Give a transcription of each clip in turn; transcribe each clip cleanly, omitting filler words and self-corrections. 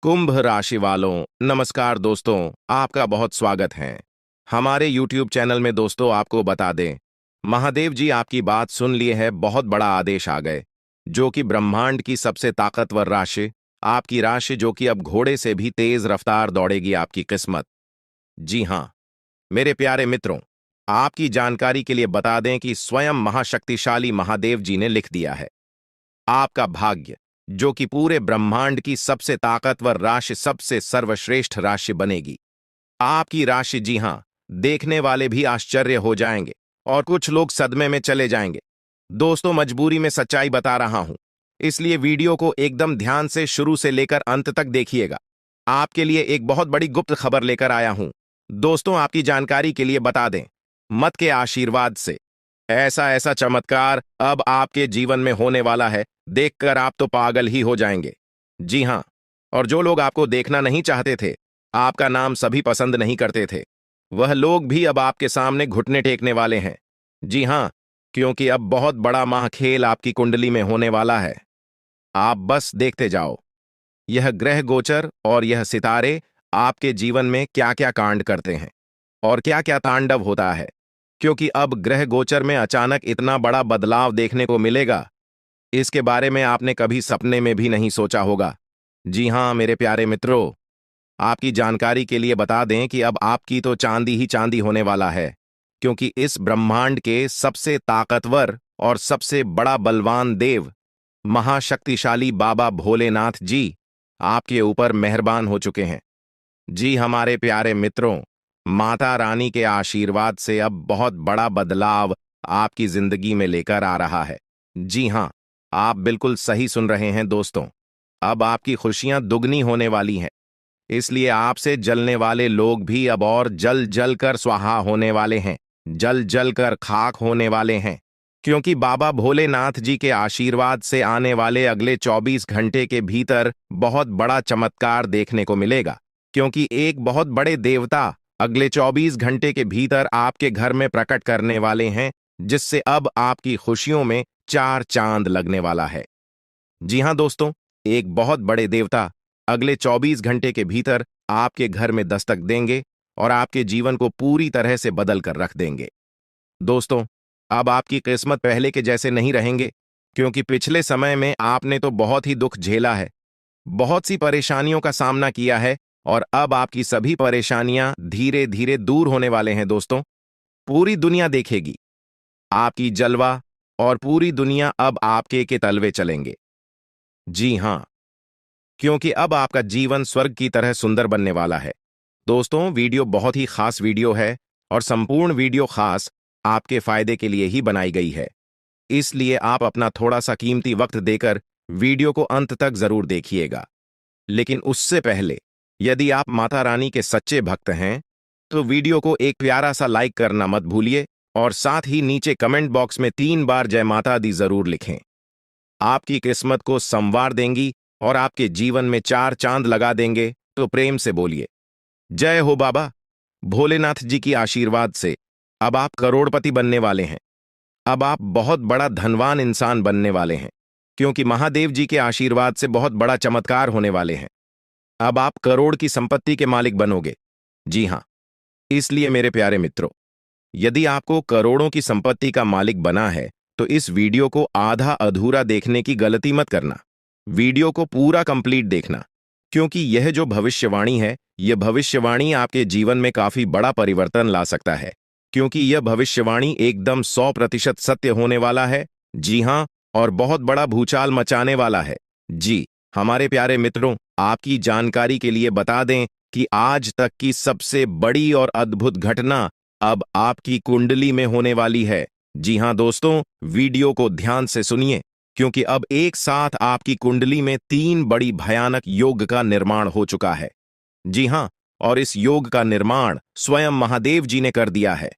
कुंभ राशि वालों, नमस्कार दोस्तों। आपका बहुत स्वागत है हमारे YouTube चैनल में। दोस्तों, आपको बता दें, महादेव जी आपकी बात सुन लिए है। बहुत बड़ा आदेश आ गए, जो कि ब्रह्मांड की सबसे ताकतवर राशि, आपकी राशि, जो कि अब घोड़े से भी तेज रफ्तार दौड़ेगी आपकी किस्मत। जी हाँ, मेरे प्यारे मित्रों, आपकी जानकारी के लिए बता दें कि स्वयं महाशक्तिशाली महादेव जी ने लिख दिया है, आपका भाग्य, जो कि पूरे ब्रह्मांड की सबसे ताकतवर राशि, सबसे सर्वश्रेष्ठ राशि बनेगी। आपकी राशि, जी हां, देखने वाले भी आश्चर्य हो जाएंगे और कुछ लोग सदमे में चले जाएंगे। दोस्तों, मजबूरी में सच्चाई बता रहा हूं, इसलिए वीडियो को एकदम ध्यान से शुरू से लेकर अंत तक देखिएगा। आपके लिए एक बहुत बड़ी गुप्त खबर लेकर आया हूं। दोस्तों, आपकी जानकारी के लिए बता दें, मत के आशीर्वाद से ऐसा ऐसा चमत्कार अब आपके जीवन में होने वाला है, देखकर आप तो पागल ही हो जाएंगे। जी हां, और जो लोग आपको देखना नहीं चाहते थे, आपका नाम सभी पसंद नहीं करते थे, वह लोग भी अब आपके सामने घुटने टेकने वाले हैं। जी हां, क्योंकि अब बहुत बड़ा महाखेल आपकी कुंडली में होने वाला है। आप बस देखते जाओ, यह ग्रह गोचर और यह सितारे आपके जीवन में क्या क्या कांड करते हैं और क्या क्या तांडव होता है, क्योंकि अब ग्रह गोचर में अचानक इतना बड़ा बदलाव देखने को मिलेगा, इसके बारे में आपने कभी सपने में भी नहीं सोचा होगा। जी हां मेरे प्यारे मित्रों, आपकी जानकारी के लिए बता दें कि अब आपकी तो चांदी ही चांदी होने वाला है, क्योंकि इस ब्रह्मांड के सबसे ताकतवर और सबसे बड़ा बलवान देव, महाशक्तिशाली बाबा भोलेनाथ जी आपके ऊपर मेहरबान हो चुके हैं। जी हमारे प्यारे मित्रों, माता रानी के आशीर्वाद से अब बहुत बड़ा बदलाव आपकी जिंदगी में लेकर आ रहा है। जी हां, आप बिल्कुल सही सुन रहे हैं दोस्तों, अब आपकी खुशियां दुगनी होने वाली हैं। इसलिए आपसे जलने वाले लोग भी अब और जल जल कर स्वाहा होने वाले हैं, जल जल कर खाक होने वाले हैं, क्योंकि बाबा भोलेनाथ जी के आशीर्वाद से आने वाले अगले 24 घंटे के भीतर बहुत बड़ा चमत्कार देखने को मिलेगा, क्योंकि एक बहुत बड़े देवता अगले 24 घंटे के भीतर आपके घर में प्रकट करने वाले हैं, जिससे अब आपकी खुशियों में चार चांद लगने वाला है। जी हां दोस्तों, एक बहुत बड़े देवता अगले 24 घंटे के भीतर आपके घर में दस्तक देंगे और आपके जीवन को पूरी तरह से बदल कर रख देंगे। दोस्तों, अब आपकी किस्मत पहले के जैसे नहीं रहेंगे, क्योंकि पिछले समय में आपने तो बहुत ही दुख झेला है, बहुत सी परेशानियों का सामना किया है, और अब आपकी सभी परेशानियां धीरे धीरे दूर होने वाले हैं। दोस्तों, पूरी दुनिया देखेगी आपकी जलवा, और पूरी दुनिया अब आपके के तलवे चलेंगे। जी हां, क्योंकि अब आपका जीवन स्वर्ग की तरह सुंदर बनने वाला है। दोस्तों, वीडियो बहुत ही खास वीडियो है, और संपूर्ण वीडियो खास आपके फायदे के लिए ही बनाई गई है, इसलिए आप अपना थोड़ा सा कीमती वक्त देकर वीडियो को अंत तक जरूर देखिएगा। लेकिन उससे पहले, यदि आप माता रानी के सच्चे भक्त हैं, तो वीडियो को एक प्यारा सा लाइक करना मत भूलिए, और साथ ही नीचे कमेंट बॉक्स में 3 बार जय माता दी जरूर लिखें। आपकी किस्मत को संवार देंगी और आपके जीवन में 4 चांद लगा देंगे, तो प्रेम से बोलिए, जय हो बाबा भोलेनाथ जी की आशीर्वाद से अब आप करोड़पति बनने वाले हैं। अब आप बहुत बड़ा धनवान इंसान बनने वाले हैं, क्योंकि महादेव जी के आशीर्वाद से बहुत बड़ा चमत्कार होने वाले हैं। अब आप करोड़ की संपत्ति के मालिक बनोगे। जी हां, इसलिए मेरे प्यारे मित्रों, यदि आपको करोड़ों की संपत्ति का मालिक बना है, तो इस वीडियो को आधा अधूरा देखने की गलती मत करना। वीडियो को पूरा कंप्लीट देखना, क्योंकि यह जो भविष्यवाणी है, यह भविष्यवाणी आपके जीवन में काफी बड़ा परिवर्तन ला सकता है, क्योंकि यह भविष्यवाणी एकदम 100% सत्य होने वाला है। जी हां, और बहुत बड़ा भूचाल मचाने वाला है। जी हमारे प्यारे मित्रों, आपकी जानकारी के लिए बता दें कि आज तक की सबसे बड़ी और अद्भुत घटना अब आपकी कुंडली में होने वाली है। जी हां दोस्तों, वीडियो को ध्यान से सुनिए, क्योंकि अब एक साथ आपकी कुंडली में 3 बड़ी भयानक योग का निर्माण हो चुका है। जी हां, और इस योग का निर्माण स्वयं महादेव जी ने कर दिया है।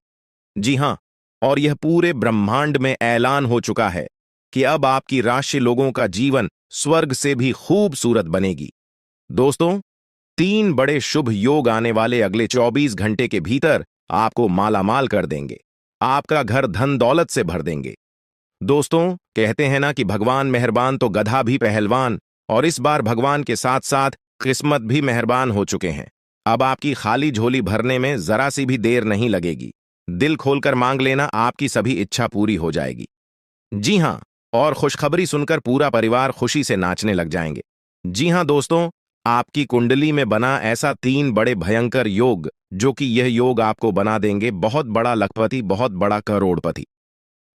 जी हां, और यह पूरे ब्रह्मांड में ऐलान हो चुका है कि अब आपकी राशि लोगों का जीवन स्वर्ग से भी खूबसूरत बनेगी। दोस्तों, 3 बड़े शुभ योग आने वाले अगले 24 घंटे के भीतर आपको मालामाल कर देंगे, आपका घर धन दौलत से भर देंगे। दोस्तों, कहते हैं ना कि भगवान मेहरबान तो गधा भी पहलवान, और इस बार भगवान के साथ साथ किस्मत भी मेहरबान हो चुके हैं। अब आपकी खाली झोली भरने में जरा सी भी देर नहीं लगेगी। दिल खोलकर मांग लेना, आपकी सभी इच्छा पूरी हो जाएगी। जी हाँ, और खुशखबरी सुनकर पूरा परिवार खुशी से नाचने लग जाएंगे। जी हाँ दोस्तों, आपकी कुंडली में बना ऐसा 3 बड़े भयंकर योग, जो कि यह योग आपको बना देंगे बहुत बड़ा लखपति, बहुत बड़ा करोड़पति।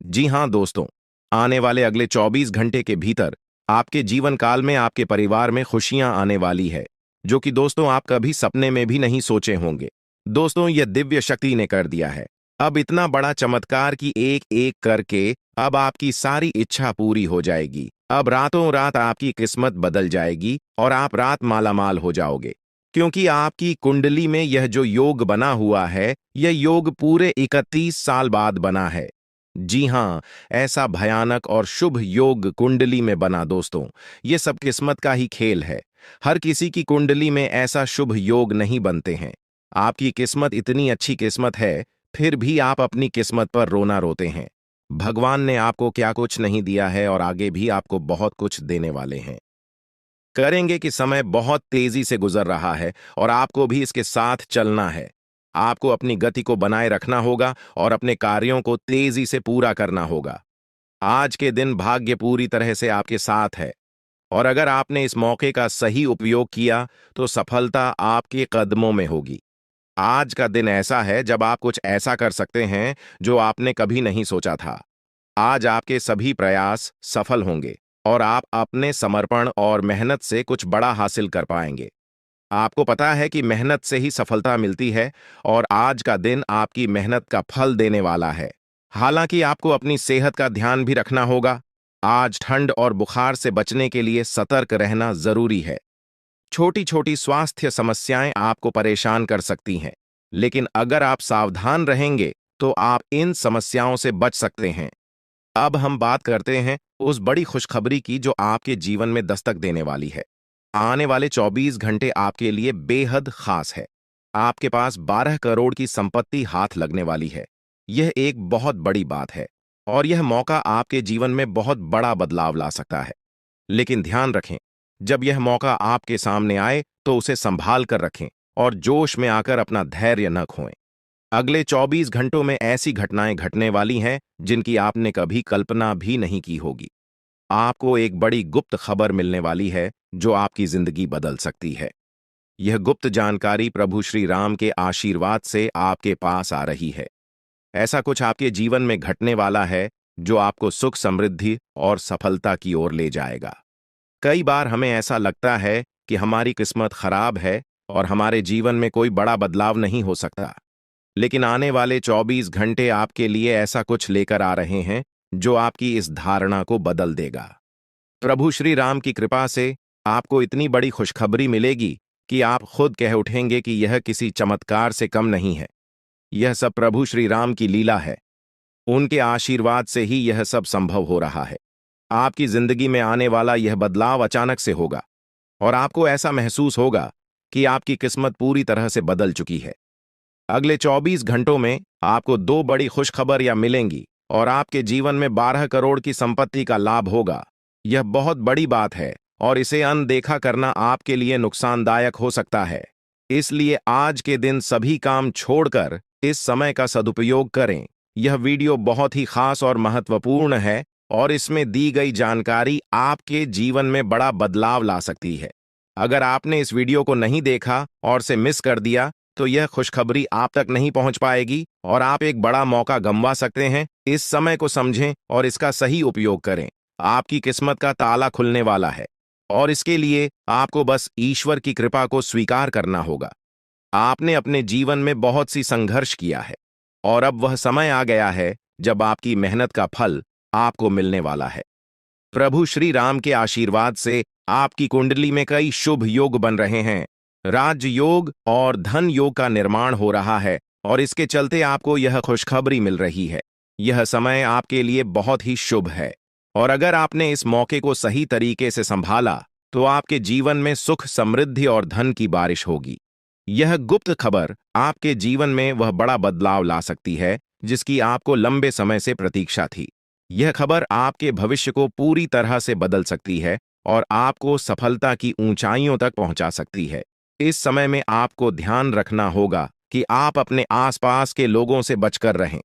जी हाँ दोस्तों, आने वाले अगले 24 घंटे के भीतर आपके जीवन काल में आपके परिवार में खुशियां आने वाली है, जो कि दोस्तों आप कभी सपने में भी नहीं सोचे होंगे। दोस्तों, यह दिव्य शक्ति ने कर दिया है। अब इतना बड़ा चमत्कार कि एक एक करके अब आपकी सारी इच्छा पूरी हो जाएगी। अब रातों रात आपकी किस्मत बदल जाएगी और आप रात मालामाल हो जाओगे, क्योंकि आपकी कुंडली में यह जो योग बना हुआ है, यह योग पूरे 31 साल बाद बना है। जी हाँ, ऐसा भयानक और शुभ योग कुंडली में बना दोस्तों, ये सब किस्मत का ही खेल है। हर किसी की कुंडली में ऐसा शुभ योग नहीं बनते हैं। आपकी किस्मत इतनी अच्छी किस्मत है, फिर भी आप अपनी किस्मत पर रोना रोते हैं। भगवान ने आपको क्या कुछ नहीं दिया है और आगे भी आपको बहुत कुछ देने वाले हैं। करेंगे कि समय बहुत तेजी से गुजर रहा है और आपको भी इसके साथ चलना है। आपको अपनी गति को बनाए रखना होगा और अपने कार्यों को तेजी से पूरा करना होगा। आज के दिन भाग्य पूरी तरह से आपके साथ है और अगर आपने इस मौके का सही उपयोग किया तो सफलता आपके कदमों में होगी। आज का दिन ऐसा है जब आप कुछ ऐसा कर सकते हैं जो आपने कभी नहीं सोचा था। आज आपके सभी प्रयास सफल होंगे और आप अपने समर्पण और मेहनत से कुछ बड़ा हासिल कर पाएंगे। आपको पता है कि मेहनत से ही सफलता मिलती है और आज का दिन आपकी मेहनत का फल देने वाला है। हालांकि आपको अपनी सेहत का ध्यान भी रखना होगा। आज ठंड और बुखार से बचने के लिए सतर्क रहना जरूरी है। छोटी छोटी स्वास्थ्य समस्याएं आपको परेशान कर सकती हैं, लेकिन अगर आप सावधान रहेंगे तो आप इन समस्याओं से बच सकते हैं। अब हम बात करते हैं उस बड़ी खुशखबरी की जो आपके जीवन में दस्तक देने वाली है। आने वाले 24 घंटे आपके लिए बेहद खास है। आपके पास 12 करोड़ की संपत्ति हाथ लगने वाली है। यह एक बहुत बड़ी बात है और यह मौका आपके जीवन में बहुत बड़ा बदलाव ला सकता है। लेकिन ध्यान रखें, जब यह मौका आपके सामने आए तो उसे संभाल कर रखें और जोश में आकर अपना धैर्य न खोएं। अगले 24 घंटों में ऐसी घटनाएं घटने वाली हैं जिनकी आपने कभी कल्पना भी नहीं की होगी। आपको एक बड़ी गुप्त खबर मिलने वाली है जो आपकी जिंदगी बदल सकती है। यह गुप्त जानकारी प्रभु श्री राम के आशीर्वाद से आपके पास आ रही है। ऐसा कुछ आपके जीवन में घटने वाला है जो आपको सुख, समृद्धि और सफलता की ओर ले जाएगा। कई बार हमें ऐसा लगता है कि हमारी किस्मत खराब है और हमारे जीवन में कोई बड़ा बदलाव नहीं हो सकता। लेकिन आने वाले 24 घंटे आपके लिए ऐसा कुछ लेकर आ रहे हैं जो आपकी इस धारणा को बदल देगा। प्रभु श्री राम की कृपा से आपको इतनी बड़ी खुशखबरी मिलेगी कि आप खुद कह उठेंगे कि यह किसी चमत्कार से कम नहीं है। यह सब प्रभु श्री राम की लीला है। उनके आशीर्वाद से ही यह सब संभव हो रहा है। आपकी जिंदगी में आने वाला यह बदलाव अचानक से होगा और आपको ऐसा महसूस होगा कि आपकी किस्मत पूरी तरह से बदल चुकी है। अगले 24 घंटों में आपको 2 बड़ी खुशखबरियां मिलेंगी और आपके जीवन में 12 करोड़ की संपत्ति का लाभ होगा। यह बहुत बड़ी बात है और इसे अनदेखा करना आपके लिए नुकसानदायक हो सकता है। इसलिए आज के दिन सभी काम छोड़कर इस समय का सदुपयोग करें। यह वीडियो बहुत ही खास और महत्वपूर्ण है और इसमें दी गई जानकारी आपके जीवन में बड़ा बदलाव ला सकती है। अगर आपने इस वीडियो को नहीं देखा और से मिस कर दिया तो यह खुशखबरी आप तक नहीं पहुंच पाएगी और आप एक बड़ा मौका गंवा सकते हैं। इस समय को समझें और इसका सही उपयोग करें। आपकी किस्मत का ताला खुलने वाला है और इसके लिए आपको बस ईश्वर की कृपा को स्वीकार करना होगा। आपने अपने जीवन में बहुत सी संघर्ष किया है और अब वह समय आ गया है जब आपकी मेहनत का फल आपको मिलने वाला है। प्रभु श्री राम के आशीर्वाद से आपकी कुंडली में कई शुभ योग बन रहे हैं। राज योग और धन योग का निर्माण हो रहा है और इसके चलते आपको यह खुशखबरी मिल रही है। यह समय आपके लिए बहुत ही शुभ है और अगर आपने इस मौके को सही तरीके से संभाला तो आपके जीवन में सुख, समृद्धि और धन की बारिश होगी। यह गुप्त खबर आपके जीवन में वह बड़ा बदलाव ला सकती है जिसकी आपको लंबे समय से प्रतीक्षा थी। यह खबर आपके भविष्य को पूरी तरह से बदल सकती है और आपको सफलता की ऊंचाइयों तक पहुंचा सकती है। इस समय में आपको ध्यान रखना होगा कि आप अपने आसपास के लोगों से बचकर रहें।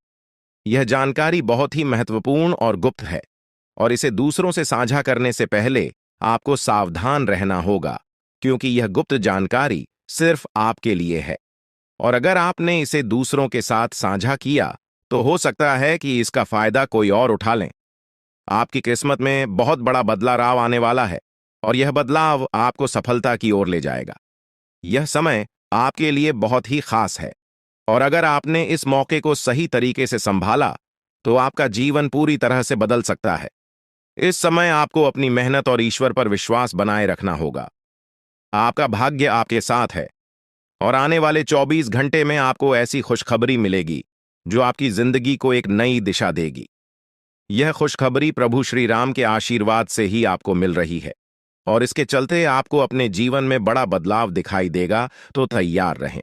यह जानकारी बहुत ही महत्वपूर्ण और गुप्त है, और इसे दूसरों से साझा करने से पहले आपको सावधान रहना होगा, क्योंकि यह गुप्त जानकारी सिर्फ आपके लिए है। और अगर आपने इसे दूसरों के साथ साझा किया, तो हो सकता है कि इसका फायदा कोई और उठा लें। आपकी किस्मत में बहुत बड़ा बदलाव आने वाला है, और यह बदलाव आपको सफलता की ओर ले जाएगा। यह समय आपके लिए बहुत ही खास है, और अगर आपने इस मौके को सही तरीके से संभाला, तो आपका जीवन पूरी तरह से बदल सकता है। इस समय आपको अपनी मेहनत और ईश्वर पर विश्वास बनाए रखना होगा। आपका भाग्य आपके साथ है, और आने वाले 24 घंटे में आपको ऐसी खुशखबरी मिलेगी जो आपकी जिंदगी को एक नई दिशा देगी। यह खुशखबरी प्रभु श्री राम के आशीर्वाद से ही आपको मिल रही है, और इसके चलते आपको अपने जीवन में बड़ा बदलाव दिखाई देगा। तो तैयार रहें,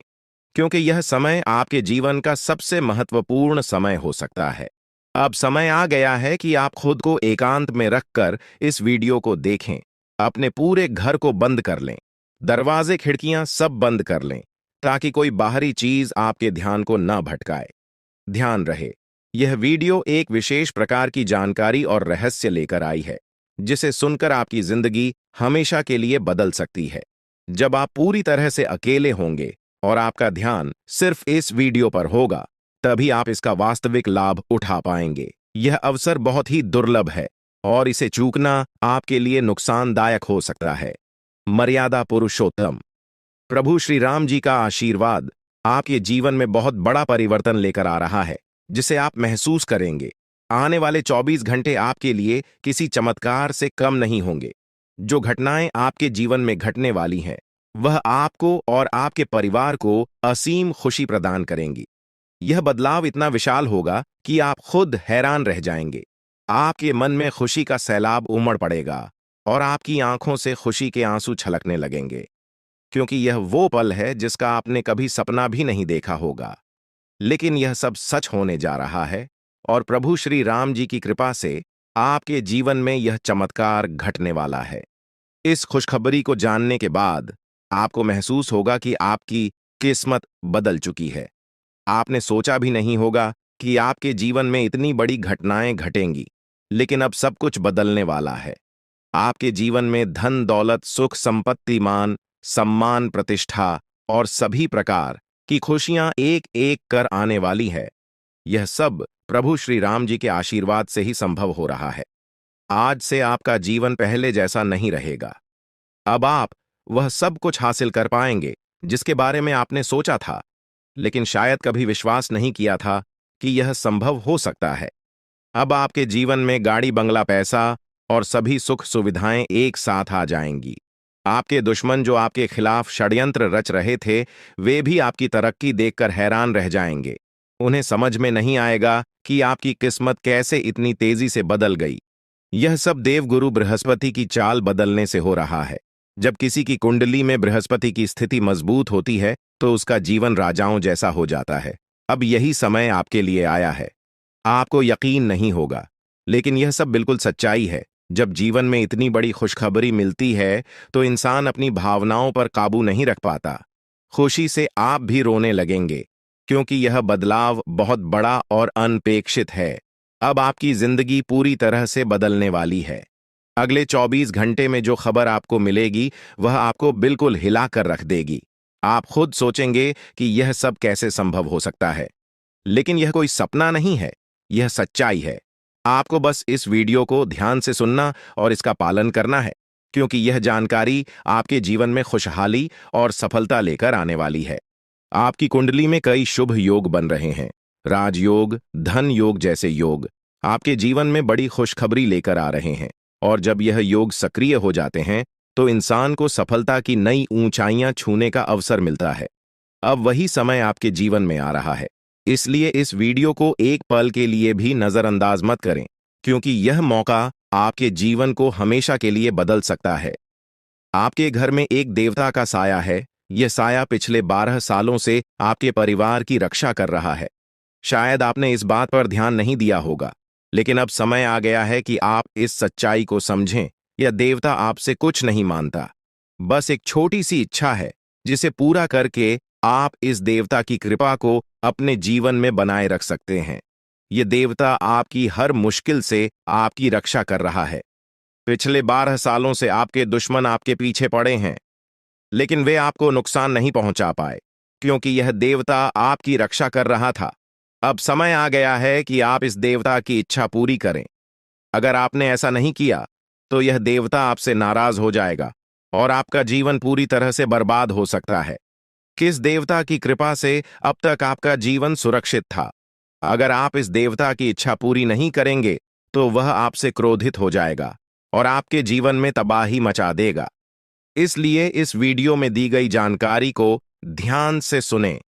क्योंकि यह समय आपके जीवन का सबसे महत्वपूर्ण समय हो सकता है। अब समय आ गया है कि आप खुद को एकांत में रखकर इस वीडियो को देखें। अपने पूरे घर को बंद कर लें, दरवाजे खिड़कियां सब बंद कर लें, ताकि कोई बाहरी चीज आपके ध्यान को न भटकाए। ध्यान रहे, यह वीडियो एक विशेष प्रकार की जानकारी और रहस्य लेकर आई है, जिसे सुनकर आपकी जिंदगी हमेशा के लिए बदल सकती है। जब आप पूरी तरह से अकेले होंगे और आपका ध्यान सिर्फ इस वीडियो पर होगा, तभी आप इसका वास्तविक लाभ उठा पाएंगे। यह अवसर बहुत ही दुर्लभ है, और इसे चूकना आपके लिए नुकसानदायक हो सकता है। मर्यादा पुरुषोत्तम प्रभु श्री राम जी का आशीर्वाद आपके जीवन में बहुत बड़ा परिवर्तन लेकर आ रहा है, जिसे आप महसूस करेंगे। आने वाले 24 घंटे आपके लिए किसी चमत्कार से कम नहीं होंगे। जो घटनाएं आपके जीवन में घटने वाली हैं, वह आपको और आपके परिवार को असीम खुशी प्रदान करेंगी। यह बदलाव इतना विशाल होगा कि आप खुद हैरान रह जाएंगे। आपके मन में खुशी का सैलाब उमड़ पड़ेगा, और आपकी आंखों से खुशी के आंसू छलकने लगेंगे, क्योंकि यह वो पल है जिसका आपने कभी सपना भी नहीं देखा होगा। लेकिन यह सब सच होने जा रहा है, और प्रभु श्री राम जी की कृपा से आपके जीवन में यह चमत्कार घटने वाला है। इस खुशखबरी को जानने के बाद आपको महसूस होगा कि आपकी किस्मत बदल चुकी है। आपने सोचा भी नहीं होगा कि आपके जीवन में इतनी बड़ी घटनाएं घटेंगी, लेकिन अब सब कुछ बदलने वाला है। आपके जीवन में धन, दौलत, सुख, संपत्ति, मान, सम्मान, प्रतिष्ठा और सभी प्रकार की खुशियां एक एक कर आने वाली है। यह सब प्रभु श्री राम जी के आशीर्वाद से ही संभव हो रहा है। आज से आपका जीवन पहले जैसा नहीं रहेगा। अब आप वह सब कुछ हासिल कर पाएंगे जिसके बारे में आपने सोचा था, लेकिन शायद कभी विश्वास नहीं किया था कि यह संभव हो सकता है। अब आपके जीवन में गाड़ी, बंगला, पैसा और सभी सुख सुविधाएं एक साथ आ जाएंगी। आपके दुश्मन जो आपके खिलाफ षड्यंत्र रच रहे थे, वे भी आपकी तरक्की देखकर हैरान रह जाएंगे। उन्हें समझ में नहीं आएगा कि आपकी किस्मत कैसे इतनी तेजी से बदल गई। यह सब देवगुरु बृहस्पति की चाल बदलने से हो रहा है। जब किसी की कुंडली में बृहस्पति की स्थिति मजबूत होती है, तो उसका जीवन राजाओं जैसा हो जाता है। अब यही समय आपके लिए आया है। आपको यकीन नहीं होगा, लेकिन यह सब बिल्कुल सच्चाई है। जब जीवन में इतनी बड़ी खुशखबरी मिलती है, तो इंसान अपनी भावनाओं पर काबू नहीं रख पाता। खुशी से आप भी रोने लगेंगे, क्योंकि यह बदलाव बहुत बड़ा और अनपेक्षित है। अब आपकी जिंदगी पूरी तरह से बदलने वाली है। अगले 24 घंटे में जो खबर आपको मिलेगी, वह आपको बिल्कुल हिलाकर रख देगी। आप खुद सोचेंगे कि यह सब कैसे संभव हो सकता है, लेकिन यह कोई सपना नहीं है, यह सच्चाई है। आपको बस इस वीडियो को ध्यान से सुनना और इसका पालन करना है, क्योंकि यह जानकारी आपके जीवन में खुशहाली और सफलता लेकर आने वाली है। आपकी कुंडली में कई शुभ योग बन रहे हैं। राजयोग, धन योग जैसे योग आपके जीवन में बड़ी खुशखबरी लेकर आ रहे हैं, और जब यह योग सक्रिय हो जाते हैं, तो इंसान को सफलता की नई ऊंचाइयां छूने का अवसर मिलता है। अब वही समय आपके जीवन में आ रहा है, इसलिए इस वीडियो को एक पल के लिए भी नजरअंदाज मत करें, क्योंकि यह मौका आपके जीवन को हमेशा के लिए बदल सकता है। आपके घर में एक देवता का साया है। यह साया पिछले 12 सालों से आपके परिवार की रक्षा कर रहा है। शायद आपने इस बात पर ध्यान नहीं दिया होगा, लेकिन अब समय आ गया है कि आप इस सच्चाई को समझें यह देवता आपसे कुछ नहीं मानता, बस एक छोटी सी इच्छा है जिसे पूरा करके आप इस देवता की कृपा को अपने जीवन में बनाए रख सकते हैं। ये देवता आपकी हर मुश्किल से आपकी रक्षा कर रहा है। पिछले 12 सालों से आपके दुश्मन आपके पीछे पड़े हैं, लेकिन वे आपको नुकसान नहीं पहुंचा पाए, क्योंकि यह देवता आपकी रक्षा कर रहा था। अब समय आ गया है कि आप इस देवता की इच्छा पूरी करें। अगर आपने ऐसा नहीं किया, तो यह देवता आपसे नाराज हो जाएगा और आपका जीवन पूरी तरह से बर्बाद हो सकता है। किस देवता की कृपा से अब तक आपका जीवन सुरक्षित था? अगर आप इस देवता की इच्छा पूरी नहीं करेंगे, तो वह आपसे क्रोधित हो जाएगा और आपके जीवन में तबाही मचा देगा। इसलिए इस वीडियो में दी गई जानकारी को ध्यान से सुनें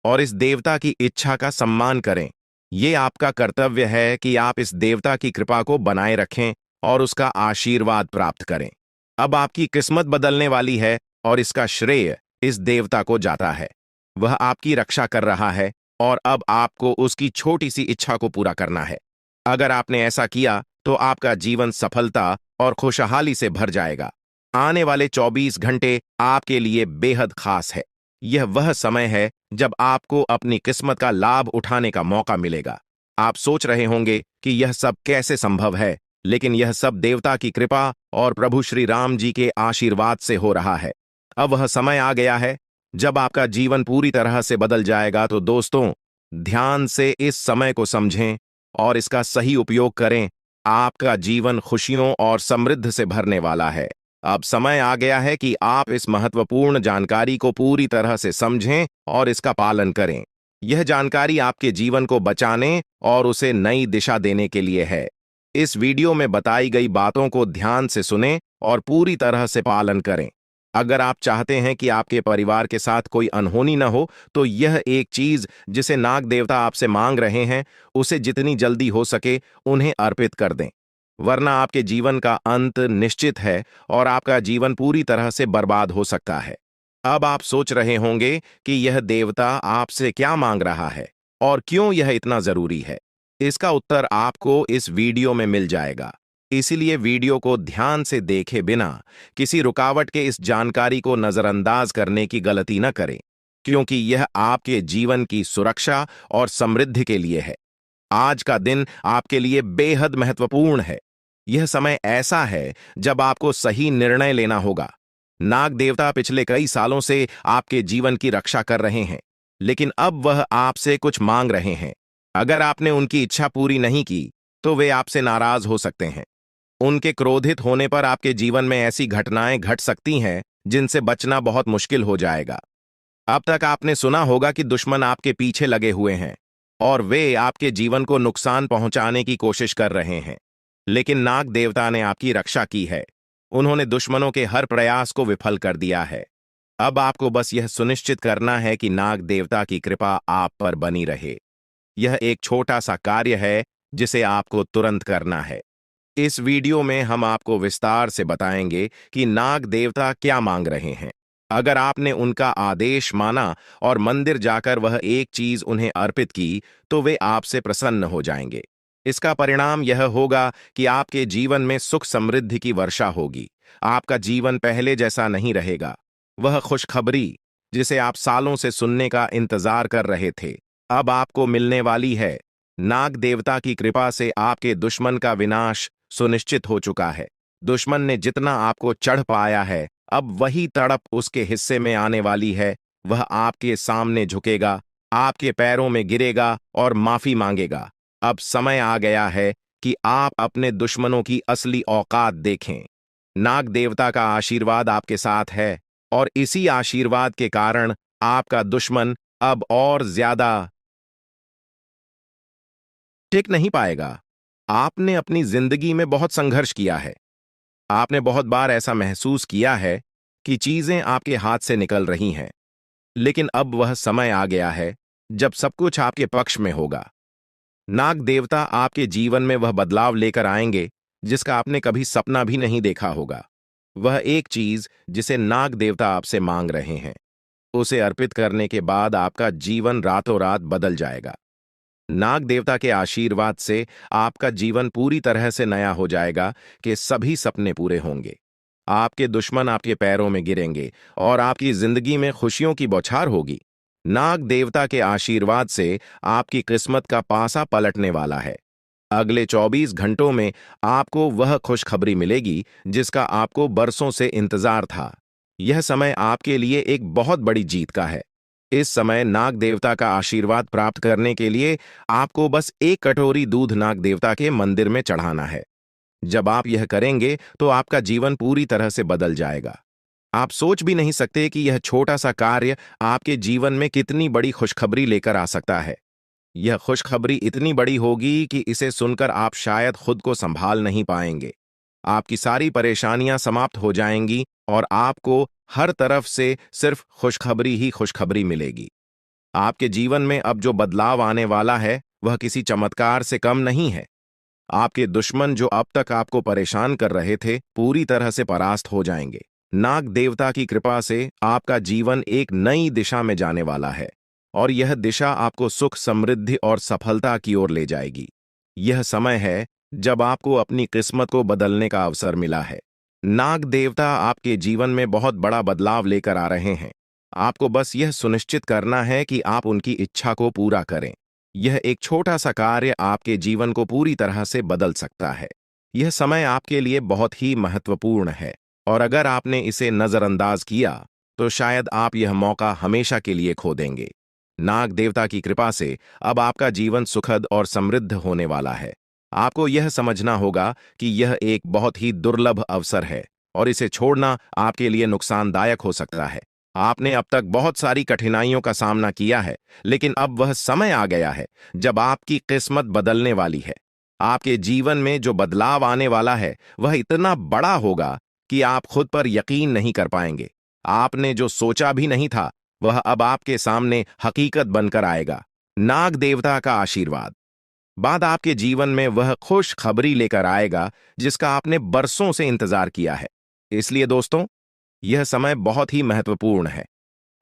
और इस देवता की इच्छा का सम्मान करें। ये आपका कर्तव्य है कि आप इस देवता की कृपा को बनाए रखें और उसका आशीर्वाद प्राप्त करें। अब आपकी किस्मत बदलने वाली है और इसका श्रेय इस देवता को जाता है। वह आपकी रक्षा कर रहा है और अब आपको उसकी छोटी सी इच्छा को पूरा करना है। अगर आपने ऐसा किया, तो आपका जीवन सफलता और खुशहाली से भर जाएगा। आने वाले 24 घंटे आपके लिए बेहद खास है। यह वह समय है जब आपको अपनी किस्मत का लाभ उठाने का मौका मिलेगा। आप सोच रहे होंगे कि यह सब कैसे संभव है, लेकिन यह सब देवता की कृपा और प्रभु श्री राम जी के आशीर्वाद से हो रहा है। अब वह समय आ गया है जब आपका जीवन पूरी तरह से बदल जाएगा। तो दोस्तों, ध्यान से इस समय को समझें और इसका सही उपयोग करें। आपका जीवन खुशियों और समृद्ध से भरने वाला है। अब समय आ गया है कि आप इस महत्वपूर्ण जानकारी को पूरी तरह से समझें और इसका पालन करें। यह जानकारी आपके जीवन को बचाने और उसे नई दिशा देने के लिए है। इस वीडियो में बताई गई बातों को ध्यान से सुनें और पूरी तरह से पालन करें। अगर आप चाहते हैं कि आपके परिवार के साथ कोई अनहोनी न हो, तो यह एक चीज जिसे नाग देवता आपसे मांग रहे हैं, उसे जितनी जल्दी हो सके उन्हें अर्पित कर दें, वरना आपके जीवन का अंत निश्चित है और आपका जीवन पूरी तरह से बर्बाद हो सकता है। अब आप सोच रहे होंगे कि यह देवता आपसे क्या मांग रहा है और क्यों यह इतना जरूरी है। इसका उत्तर आपको इस वीडियो में मिल जाएगा। इसीलिए वीडियो को ध्यान से देखे बिना किसी रुकावट के इस जानकारी को नजरअंदाज करने की गलती न करें, क्योंकि यह आपके जीवन की सुरक्षा और समृद्धि के लिए है। आज का दिन आपके लिए बेहद महत्वपूर्ण है। यह समय ऐसा है जब आपको सही निर्णय लेना होगा। नाग देवता पिछले कई सालों से आपके जीवन की रक्षा कर रहे हैं, लेकिन अब वह आपसे कुछ मांग रहे हैं। अगर आपने उनकी इच्छा पूरी नहीं की, तो वे आपसे नाराज हो सकते हैं। उनके क्रोधित होने पर आपके जीवन में ऐसी घटनाएं घट सकती हैं जिनसे बचना बहुत मुश्किल हो जाएगा। अब तक आपने सुना होगा कि दुश्मन आपके पीछे लगे हुए हैं और वे आपके जीवन को नुकसान पहुंचाने की कोशिश कर रहे हैं, लेकिन नाग देवता ने आपकी रक्षा की है। उन्होंने दुश्मनों के हर प्रयास को विफल कर दिया है। अब आपको बस यह सुनिश्चित करना है कि नाग देवता की कृपा आप पर बनी रहे। यह एक छोटा सा कार्य है जिसे आपको तुरंत करना है। इस वीडियो में हम आपको विस्तार से बताएंगे कि नाग देवता क्या मांग रहे हैं। अगर आपने उनका आदेश माना और मंदिर जाकर वह एक चीज उन्हें अर्पित की, तो वे आपसे प्रसन्न हो जाएंगे। इसका परिणाम यह होगा कि आपके जीवन में सुख समृद्धि की वर्षा होगी। आपका जीवन पहले जैसा नहीं रहेगा। वह खुशखबरी जिसे आप सालों से सुनने का इंतजार कर रहे थे, अब आपको मिलने वाली है। नाग देवता की कृपा से आपके दुश्मन का विनाश सुनिश्चित हो चुका है। दुश्मन ने जितना आपको चढ़ पाया है, अब वही तड़प उसके हिस्से में आने वाली है। वह आपके सामने झुकेगा, आपके पैरों में गिरेगा और माफी मांगेगा। अब समय आ गया है कि आप अपने दुश्मनों की असली औकात देखें। नाग देवता का आशीर्वाद आपके साथ है और इसी आशीर्वाद के कारण आपका दुश्मन अब और ज्यादा टिक नहीं पाएगा। आपने अपनी जिंदगी में बहुत संघर्ष किया है। आपने बहुत बार ऐसा महसूस किया है कि चीजें आपके हाथ से निकल रही हैं, लेकिन अब वह समय आ गया है जब सब कुछ आपके पक्ष में होगा। नाग देवता आपके जीवन में वह बदलाव लेकर आएंगे जिसका आपने कभी सपना भी नहीं देखा होगा। वह एक चीज जिसे नाग देवता आपसे मांग रहे हैं, उसे अर्पित करने के बाद आपका जीवन रातों रात बदल जाएगा। नाग देवता के आशीर्वाद से आपका जीवन पूरी तरह से नया हो जाएगा कि सभी सपने पूरे होंगे। आपके दुश्मन आपके पैरों में गिरेंगे और आपकी जिंदगी में खुशियों की बौछार होगी। नाग देवता के आशीर्वाद से आपकी किस्मत का पासा पलटने वाला है। अगले 24 घंटों में आपको वह खुशखबरी मिलेगी जिसका आपको बरसों से इंतजार था। यह समय आपके लिए एक बहुत बड़ी जीत का है। इस समय नाग देवता का आशीर्वाद प्राप्त करने के लिए आपको बस एक कटोरी दूध नाग देवता के मंदिर में चढ़ाना है। जब आप यह करेंगे तो आपका जीवन पूरी तरह से बदल जाएगा। आप सोच भी नहीं सकते कि यह छोटा सा कार्य आपके जीवन में कितनी बड़ी खुशखबरी लेकर आ सकता है। यह खुशखबरी इतनी बड़ी होगी कि इसे सुनकर आप शायद खुद को संभाल नहीं पाएंगे। आपकी सारी परेशानियां समाप्त हो जाएंगी और आपको हर तरफ से सिर्फ खुशखबरी ही खुशखबरी मिलेगी। आपके जीवन में अब जो बदलाव आने वाला है वह किसी चमत्कार से कम नहीं है। आपके दुश्मन जो अब तक आपको परेशान कर रहे थे पूरी तरह से परास्त हो जाएंगे। नाग देवता की कृपा से आपका जीवन एक नई दिशा में जाने वाला है और यह दिशा आपको सुख, समृद्धि और सफलता की ओर ले जाएगी। यह समय है जब आपको अपनी किस्मत को बदलने का अवसर मिला है। नाग देवता आपके जीवन में बहुत बड़ा बदलाव लेकर आ रहे हैं। आपको बस यह सुनिश्चित करना है कि आप उनकी इच्छा को पूरा करें। यह एक छोटा सा कार्य आपके जीवन को पूरी तरह से बदल सकता है। यह समय आपके लिए बहुत ही महत्वपूर्ण है और अगर आपने इसे नजरअंदाज किया तो शायद आप यह मौका हमेशा के लिए खो देंगे। नाग देवता की कृपा से अब आपका जीवन सुखद और समृद्ध होने वाला है। आपको यह समझना होगा कि यह एक बहुत ही दुर्लभ अवसर है और इसे छोड़ना आपके लिए नुकसानदायक हो सकता है। आपने अब तक बहुत सारी कठिनाइयों का सामना किया है, लेकिन अब वह समय आ गया है जब आपकी किस्मत बदलने वाली है। आपके जीवन में जो बदलाव आने वाला है वह इतना बड़ा होगा कि आप खुद पर यकीन नहीं कर पाएंगे। आपने जो सोचा भी नहीं था वह अब आपके सामने हकीकत बनकर आएगा। नाग देवता का आशीर्वाद बाद आपके जीवन में वह खुश खबरी लेकर आएगा जिसका आपने बरसों से इंतजार किया है। इसलिए दोस्तों, यह समय बहुत ही महत्वपूर्ण है।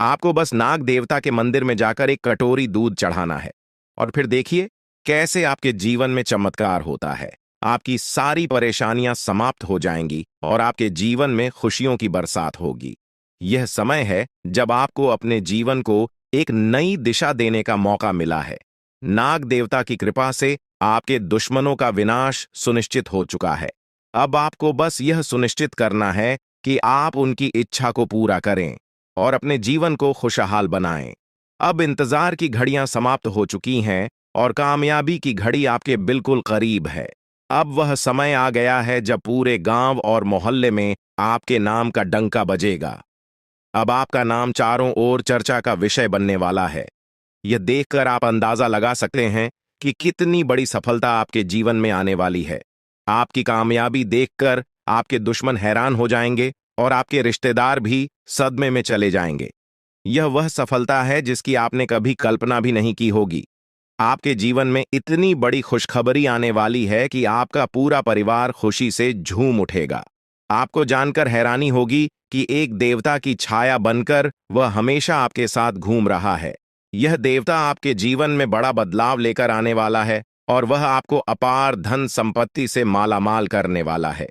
आपको बस नाग देवता के मंदिर में जाकर एक कटोरी दूध चढ़ाना है और फिर देखिए कैसे आपके जीवन में चमत्कार होता है। आपकी सारी परेशानियां समाप्त हो जाएंगी और आपके जीवन में खुशियों की बरसात होगी। यह समय है जब आपको अपने जीवन को एक नई दिशा देने का मौका मिला है। नाग देवता की कृपा से आपके दुश्मनों का विनाश सुनिश्चित हो चुका है। अब आपको बस यह सुनिश्चित करना है कि आप उनकी इच्छा को पूरा करें और अपने जीवन को खुशहाल बनाएं। अब इंतजार की घड़ियां समाप्त हो चुकी हैं और कामयाबी की घड़ी आपके बिल्कुल करीब है। अब वह समय आ गया है जब पूरे गांव और मोहल्ले में आपके नाम का डंका बजेगा। अब आपका नाम चारों ओर चर्चा का विषय बनने वाला है। यह देखकर आप अंदाजा लगा सकते हैं कि कितनी बड़ी सफलता आपके जीवन में आने वाली है। आपकी कामयाबी देखकर आपके दुश्मन हैरान हो जाएंगे और आपके रिश्तेदार भी सदमे में चले जाएंगे। यह वह सफलता है जिसकी आपने कभी कल्पना भी नहीं की होगी। आपके जीवन में इतनी बड़ी खुशखबरी आने वाली है कि आपका पूरा परिवार खुशी से झूम उठेगा। आपको जानकर हैरानी होगी कि एक देवता की छाया बनकर वह हमेशा आपके साथ घूम रहा है। यह देवता आपके जीवन में बड़ा बदलाव लेकर आने वाला है और वह आपको अपार धन संपत्ति से मालामाल करने वाला है।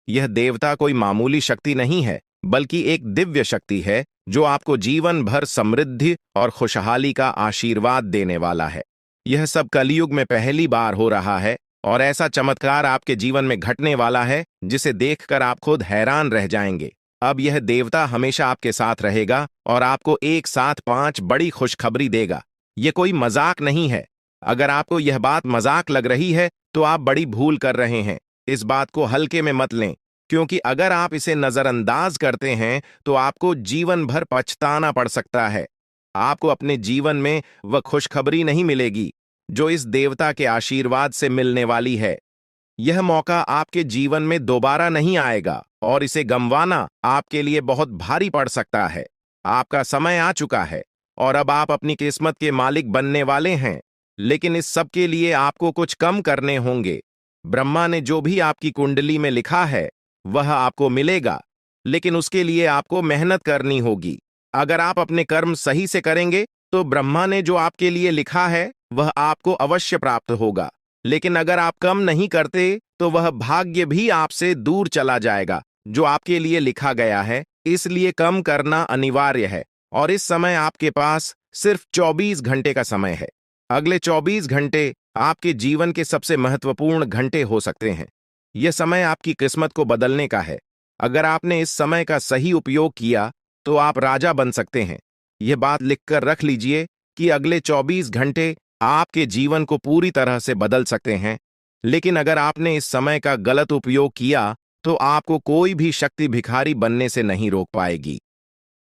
यह देवता कोई मामूली शक्ति नहीं है, बल्कि एक दिव्य शक्ति है जो आपको जीवन भर समृद्धि और खुशहाली का आशीर्वाद देने वाला है। यह सब कलयुग में पहली बार हो रहा है और ऐसा चमत्कार आपके जीवन में घटने वाला है जिसे देखकर आप खुद हैरान रह जाएंगे। अब यह देवता हमेशा आपके साथ रहेगा और आपको एक साथ 5 बड़ी खुशखबरी देगा। यह कोई मजाक नहीं है। अगर आपको यह बात मजाक लग रही है तो आप बड़ी भूल कर रहे हैं। इस बात को हल्के में मत लें, क्योंकि अगर आप इसे नजरअंदाज करते हैं तो आपको जीवन भर पछताना पड़ सकता है। आपको अपने जीवन में वह खुशखबरी नहीं मिलेगी जो इस देवता के आशीर्वाद से मिलने वाली है। यह मौका आपके जीवन में दोबारा नहीं आएगा और इसे गंवाना आपके लिए बहुत भारी पड़ सकता है। आपका समय आ चुका है और अब आप अपनी किस्मत के मालिक बनने वाले हैं, लेकिन इस सब के लिए आपको कुछ कम करने होंगे। ब्रह्मा ने जो भी आपकी कुंडली में लिखा है वह आपको मिलेगा, लेकिन उसके लिए आपको मेहनत करनी होगी। अगर आप अपने कर्म सही से करेंगे तो ब्रह्मा ने जो आपके लिए लिखा है वह आपको अवश्य प्राप्त होगा। लेकिन अगर आप कम नहीं करते तो वह भाग्य भी आपसे दूर चला जाएगा जो आपके लिए लिखा गया है। इसलिए कम करना अनिवार्य है और इस समय आपके पास सिर्फ 24 घंटे का समय है। अगले 24 घंटे आपके जीवन के सबसे महत्वपूर्ण घंटे हो सकते हैं। यह समय आपकी किस्मत को बदलने का है। अगर आपने इस समय का सही उपयोग किया तो आप राजा बन सकते हैं। यह बात लिखकर रख लीजिए कि अगले 24 घंटे आपके जीवन को पूरी तरह से बदल सकते हैं। लेकिन अगर आपने इस समय का गलत उपयोग किया तो आपको कोई भी शक्ति भिखारी बनने से नहीं रोक पाएगी।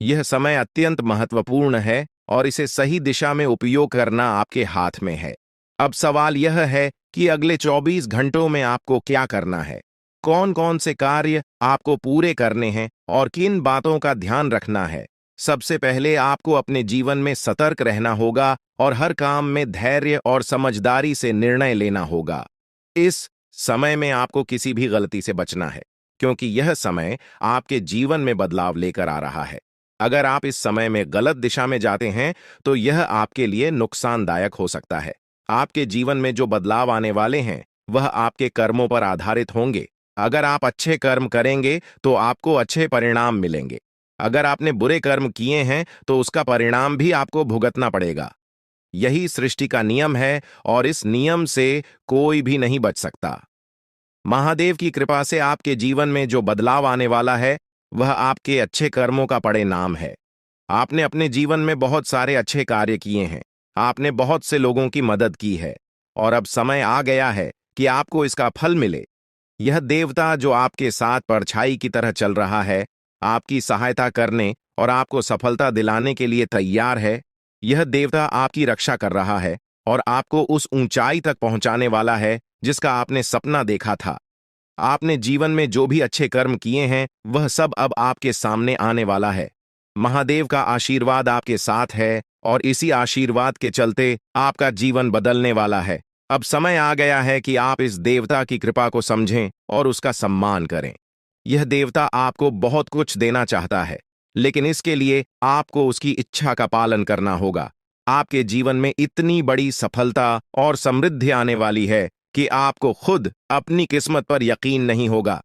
यह समय अत्यंत महत्वपूर्ण है और इसे सही दिशा में उपयोग करना आपके हाथ में है। अब सवाल यह है कि अगले 24 घंटों में आपको क्या करना है, कौन कौन से कार्य आपको पूरे करने हैं और किन बातों का ध्यान रखना है। सबसे पहले आपको अपने जीवन में सतर्क रहना होगा और हर काम में धैर्य और समझदारी से निर्णय लेना होगा। इस समय में आपको किसी भी गलती से बचना है क्योंकि यह समय आपके जीवन में बदलाव लेकर आ रहा है। अगर आप इस समय में गलत दिशा में जाते हैं तो यह आपके लिए नुकसानदायक हो सकता है। आपके जीवन में जो बदलाव आने वाले हैं वह आपके कर्मों पर आधारित होंगे। अगर आप अच्छे कर्म करेंगे तो आपको अच्छे परिणाम मिलेंगे। अगर आपने बुरे कर्म किए हैं तो उसका परिणाम भी आपको भुगतना पड़ेगा। यही सृष्टि का नियम है और इस नियम से कोई भी नहीं बच सकता। महादेव की कृपा से आपके जीवन में जो बदलाव आने वाला है वह आपके अच्छे कर्मों का परिणाम है। आपने अपने जीवन में बहुत सारे अच्छे कार्य किए हैं, आपने बहुत से लोगों की मदद की है और अब समय आ गया है कि आपको इसका फल मिले। यह देवता जो आपके साथ परछाई की तरह चल रहा है, आपकी सहायता करने और आपको सफलता दिलाने के लिए तैयार है। यह देवता आपकी रक्षा कर रहा है और आपको उस ऊंचाई तक पहुंचाने वाला है जिसका आपने सपना देखा था। आपने जीवन में जो भी अच्छे कर्म किए हैं वह सब अब आपके सामने आने वाला है। महादेव का आशीर्वाद आपके साथ है और इसी आशीर्वाद के चलते आपका जीवन बदलने वाला है। अब समय आ गया है कि आप इस देवता की कृपा को समझें और उसका सम्मान करें। यह देवता आपको बहुत कुछ देना चाहता है, लेकिन इसके लिए आपको उसकी इच्छा का पालन करना होगा। आपके जीवन में इतनी बड़ी सफलता और समृद्धि आने वाली है कि आपको खुद अपनी किस्मत पर यकीन नहीं होगा।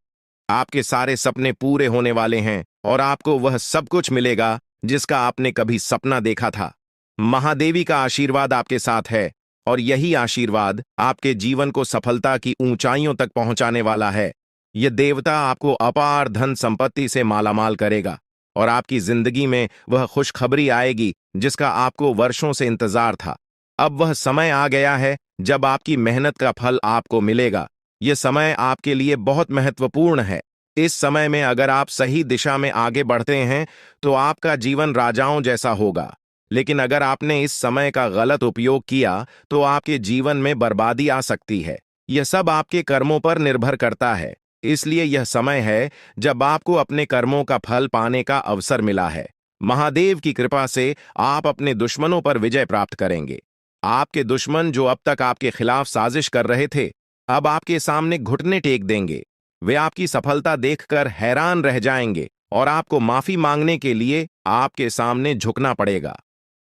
आपके सारे सपने पूरे होने वाले हैं और आपको वह सब कुछ मिलेगा जिसका आपने कभी सपना देखा था। महादेवी का आशीर्वाद आपके साथ है और यही आशीर्वाद आपके जीवन को सफलता की ऊंचाइयों तक पहुंचाने वाला है। यह देवता आपको अपार धन संपत्ति से मालामाल करेगा और आपकी जिंदगी में वह खुशखबरी आएगी जिसका आपको वर्षों से इंतजार था। अब वह समय आ गया है जब आपकी मेहनत का फल आपको मिलेगा। यह समय आपके लिए बहुत महत्वपूर्ण है। इस समय में अगर आप सही दिशा में आगे बढ़ते हैं तो आपका जीवन राजाओं जैसा होगा। लेकिन अगर आपने इस समय का गलत उपयोग किया तो आपके जीवन में बर्बादी आ सकती है। यह सब आपके कर्मों पर निर्भर करता है। इसलिए यह समय है जब आपको अपने कर्मों का फल पाने का अवसर मिला है। महादेव की कृपा से आप अपने दुश्मनों पर विजय प्राप्त करेंगे। आपके दुश्मन जो अब तक आपके खिलाफ साजिश कर रहे थे, अब आपके सामने घुटने टेक देंगे। वे आपकी सफलता देखकर हैरान रह जाएंगे और आपको माफी मांगने के लिए आपके सामने झुकना पड़ेगा।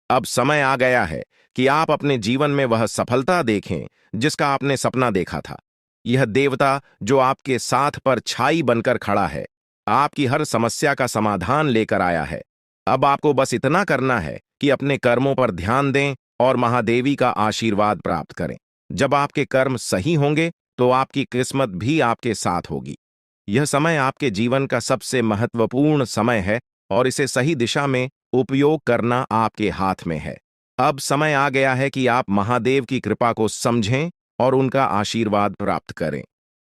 अब समय आ गया है कि आप अपने जीवन में वह सफलता देखें जिसका आपने सपना देखा था। यह देवता जो आपके साथ पर छाई बनकर खड़ा है, आपकी हर समस्या का समाधान लेकर आया है। अब आपको बस इतना करना है कि अपने कर्मों पर ध्यान दें और महादेवी का आशीर्वाद प्राप्त करें। जब आपके कर्म सही होंगे तो आपकी किस्मत भी आपके साथ होगी। यह समय आपके जीवन का सबसे महत्वपूर्ण समय है और इसे सही दिशा में उपयोग करना आपके हाथ में है। अब समय आ गया है कि आप महादेव की कृपा को समझें और उनका आशीर्वाद प्राप्त करें।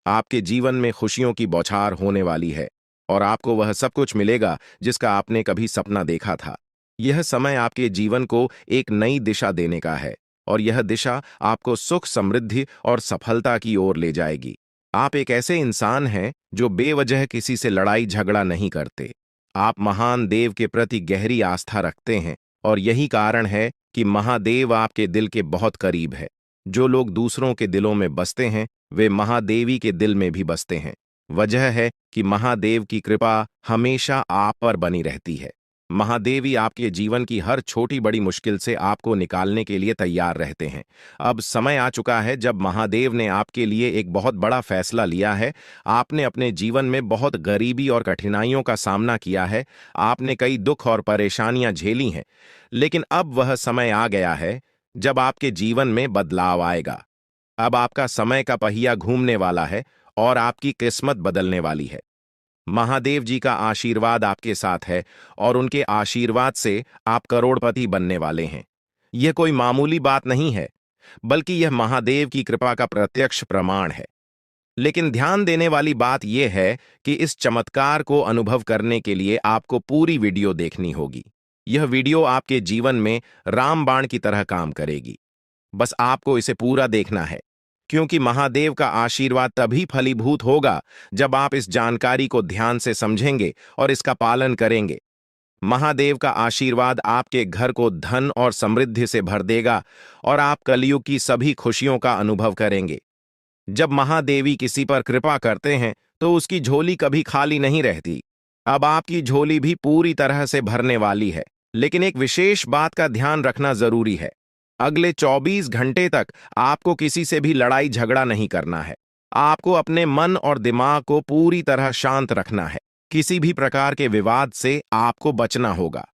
आपके जीवन में खुशियों की बौछार होने वाली है और आपको वह सब कुछ मिलेगा जिसका आपने कभी सपना देखा था। यह समय आपके जीवन को एक नई दिशा देने का है और यह दिशा आपको सुख, समृद्धि और सफलता की ओर ले जाएगी। आप एक ऐसे इंसान हैं जो बेवजह किसी से लड़ाई झगड़ा नहीं करते। आप महान देव के प्रति गहरी आस्था रखते हैं और यही कारण है कि महादेव आपके दिल के बहुत करीब है। जो लोग दूसरों के दिलों में बसते हैं वे महादेवी के दिल में भी बसते हैं। वजह है कि महादेव की कृपा हमेशा आप पर बनी रहती है। महादेवी आपके जीवन की हर छोटी बड़ी मुश्किल से आपको निकालने के लिए तैयार रहते हैं। अब समय आ चुका है जब महादेव ने आपके लिए एक बहुत बड़ा फैसला लिया है। आपने अपने जीवन में बहुत गरीबी और कठिनाइयों का सामना किया है। आपने कई दुख और परेशानियां झेली हैं, लेकिन अब वह समय आ गया है जब आपके जीवन में बदलाव आएगा। अब आपका समय का पहिया घूमने वाला है और आपकी किस्मत बदलने वाली है। महादेव जी का आशीर्वाद आपके साथ है और उनके आशीर्वाद से आप करोड़पति बनने वाले हैं। यह कोई मामूली बात नहीं है, बल्कि यह महादेव की कृपा का प्रत्यक्ष प्रमाण है। लेकिन ध्यान देने वाली बात यह है कि इस चमत्कार को अनुभव करने के लिए आपको पूरी वीडियो देखनी होगी। यह वीडियो आपके जीवन में रामबाण की तरह काम करेगी। बस आपको इसे पूरा देखना है, क्योंकि महादेव का आशीर्वाद तभी फलीभूत होगा जब आप इस जानकारी को ध्यान से समझेंगे और इसका पालन करेंगे। महादेव का आशीर्वाद आपके घर को धन और समृद्धि से भर देगा और आप कलयुग की सभी खुशियों का अनुभव करेंगे। जब महादेवी किसी पर कृपा करते हैं तो उसकी झोली कभी खाली नहीं रहती। अब आपकी झोली भी पूरी तरह से भरने वाली है। लेकिन एक विशेष बात का ध्यान रखना जरूरी है। अगले 24 घंटे तक आपको किसी से भी लड़ाई झगड़ा नहीं करना है। आपको अपने मन और दिमाग को पूरी तरह शांत रखना है। किसी भी प्रकार के विवाद से आपको बचना होगा,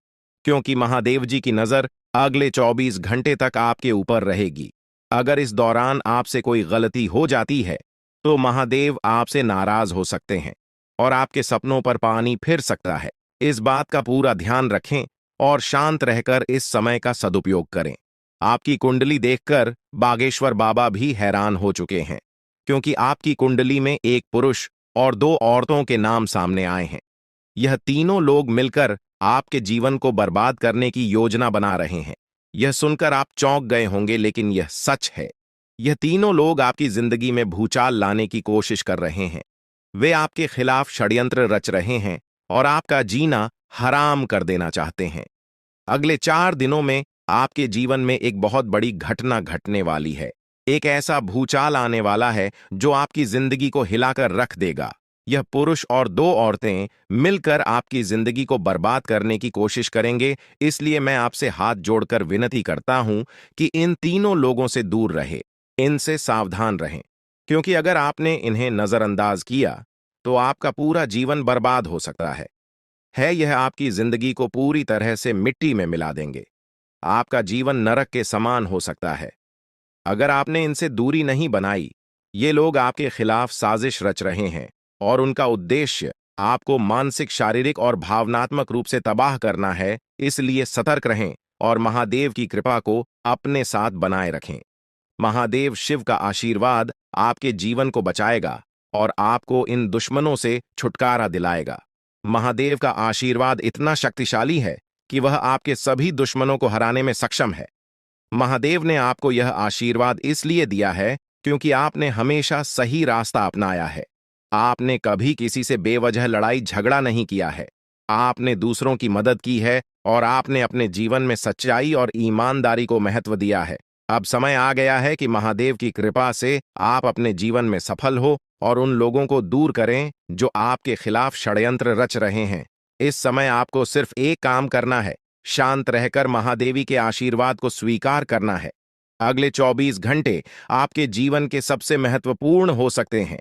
क्योंकि महादेव जी की नजर अगले 24 घंटे तक आपके ऊपर रहेगी। अगर इस दौरान आपसे कोई गलती हो जाती है तो महादेव आपसे नाराज हो सकते हैं और आपके सपनों पर पानी फिर सकता है। इस बात का पूरा ध्यान रखें और शांत रहकर इस समय का सदुपयोग करें। आपकी कुंडली देखकर बागेश्वर बाबा भी हैरान हो चुके हैं, क्योंकि आपकी कुंडली में एक पुरुष और 2 औरतों के नाम सामने आए हैं। यह तीनों लोग मिलकर आपके जीवन को बर्बाद करने की योजना बना रहे हैं। यह सुनकर आप चौंक गए होंगे, लेकिन यह सच है। यह तीनों लोग आपकी जिंदगी में भूचाल लाने की कोशिश कर रहे हैं। वे आपके खिलाफ षड्यंत्र रच रहे हैं और आपका जीना हराम कर देना चाहते हैं। अगले 4 दिनों में आपके जीवन में एक बहुत बड़ी घटना घटने वाली है। एक ऐसा भूचाल आने वाला है जो आपकी जिंदगी को हिलाकर रख देगा। यह पुरुष और 2 औरतें मिलकर आपकी जिंदगी को बर्बाद करने की कोशिश करेंगे। इसलिए मैं आपसे हाथ जोड़कर विनती करता हूं कि इन तीनों लोगों से दूर रहे, इनसे सावधान रहें, क्योंकि अगर आपने इन्हें नजरअंदाज किया तो आपका पूरा जीवन बर्बाद हो सकता है। यह आपकी जिंदगी को पूरी तरह से मिट्टी में मिला देंगे। आपका जीवन नरक के समान हो सकता है। अगर आपने इनसे दूरी नहीं बनाई, ये लोग आपके खिलाफ साजिश रच रहे हैं और उनका उद्देश्य आपको मानसिक, शारीरिक और भावनात्मक रूप से तबाह करना है। इसलिए सतर्क रहें और महादेव की कृपा को अपने साथ बनाए रखें। महादेव शिव का आशीर्वाद आपके जीवन को बचाएगा और आपको इन दुश्मनों से छुटकारा दिलाएगा। महादेव का आशीर्वाद इतना शक्तिशाली है कि वह आपके सभी दुश्मनों को हराने में सक्षम है। महादेव ने आपको यह आशीर्वाद इसलिए दिया है क्योंकि आपने हमेशा सही रास्ता अपनाया है। आपने कभी किसी से बेवजह लड़ाई झगड़ा नहीं किया है। आपने दूसरों की मदद की है और आपने अपने जीवन में सच्चाई और ईमानदारी को महत्व दिया है। अब समय आ गया है कि महादेव की कृपा से आप अपने जीवन में सफल हो और उन लोगों को दूर करें जो आपके खिलाफ षड्यंत्र रच रहे हैं। इस समय आपको सिर्फ एक काम करना है, शांत रहकर महादेवी के आशीर्वाद को स्वीकार करना है। अगले 24 घंटे आपके जीवन के सबसे महत्वपूर्ण हो सकते हैं।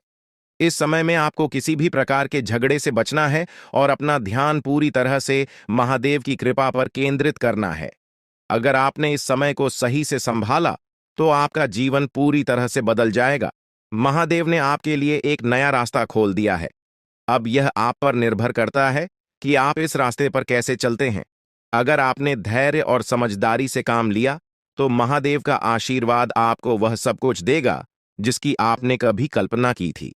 इस समय में आपको किसी भी प्रकार के झगड़े से बचना है और अपना ध्यान पूरी तरह से महादेव की कृपा पर केंद्रित करना है। अगर आपने इस समय को सही से संभाला तो आपका जीवन पूरी तरह से बदल जाएगा। महादेव ने आपके लिए एक नया रास्ता खोल दिया है। अब यह आप पर निर्भर करता है कि आप इस रास्ते पर कैसे चलते हैं। अगर आपने धैर्य और समझदारी से काम लिया तो महादेव का आशीर्वाद आपको वह सब कुछ देगा जिसकी आपने कभी कल्पना की थी।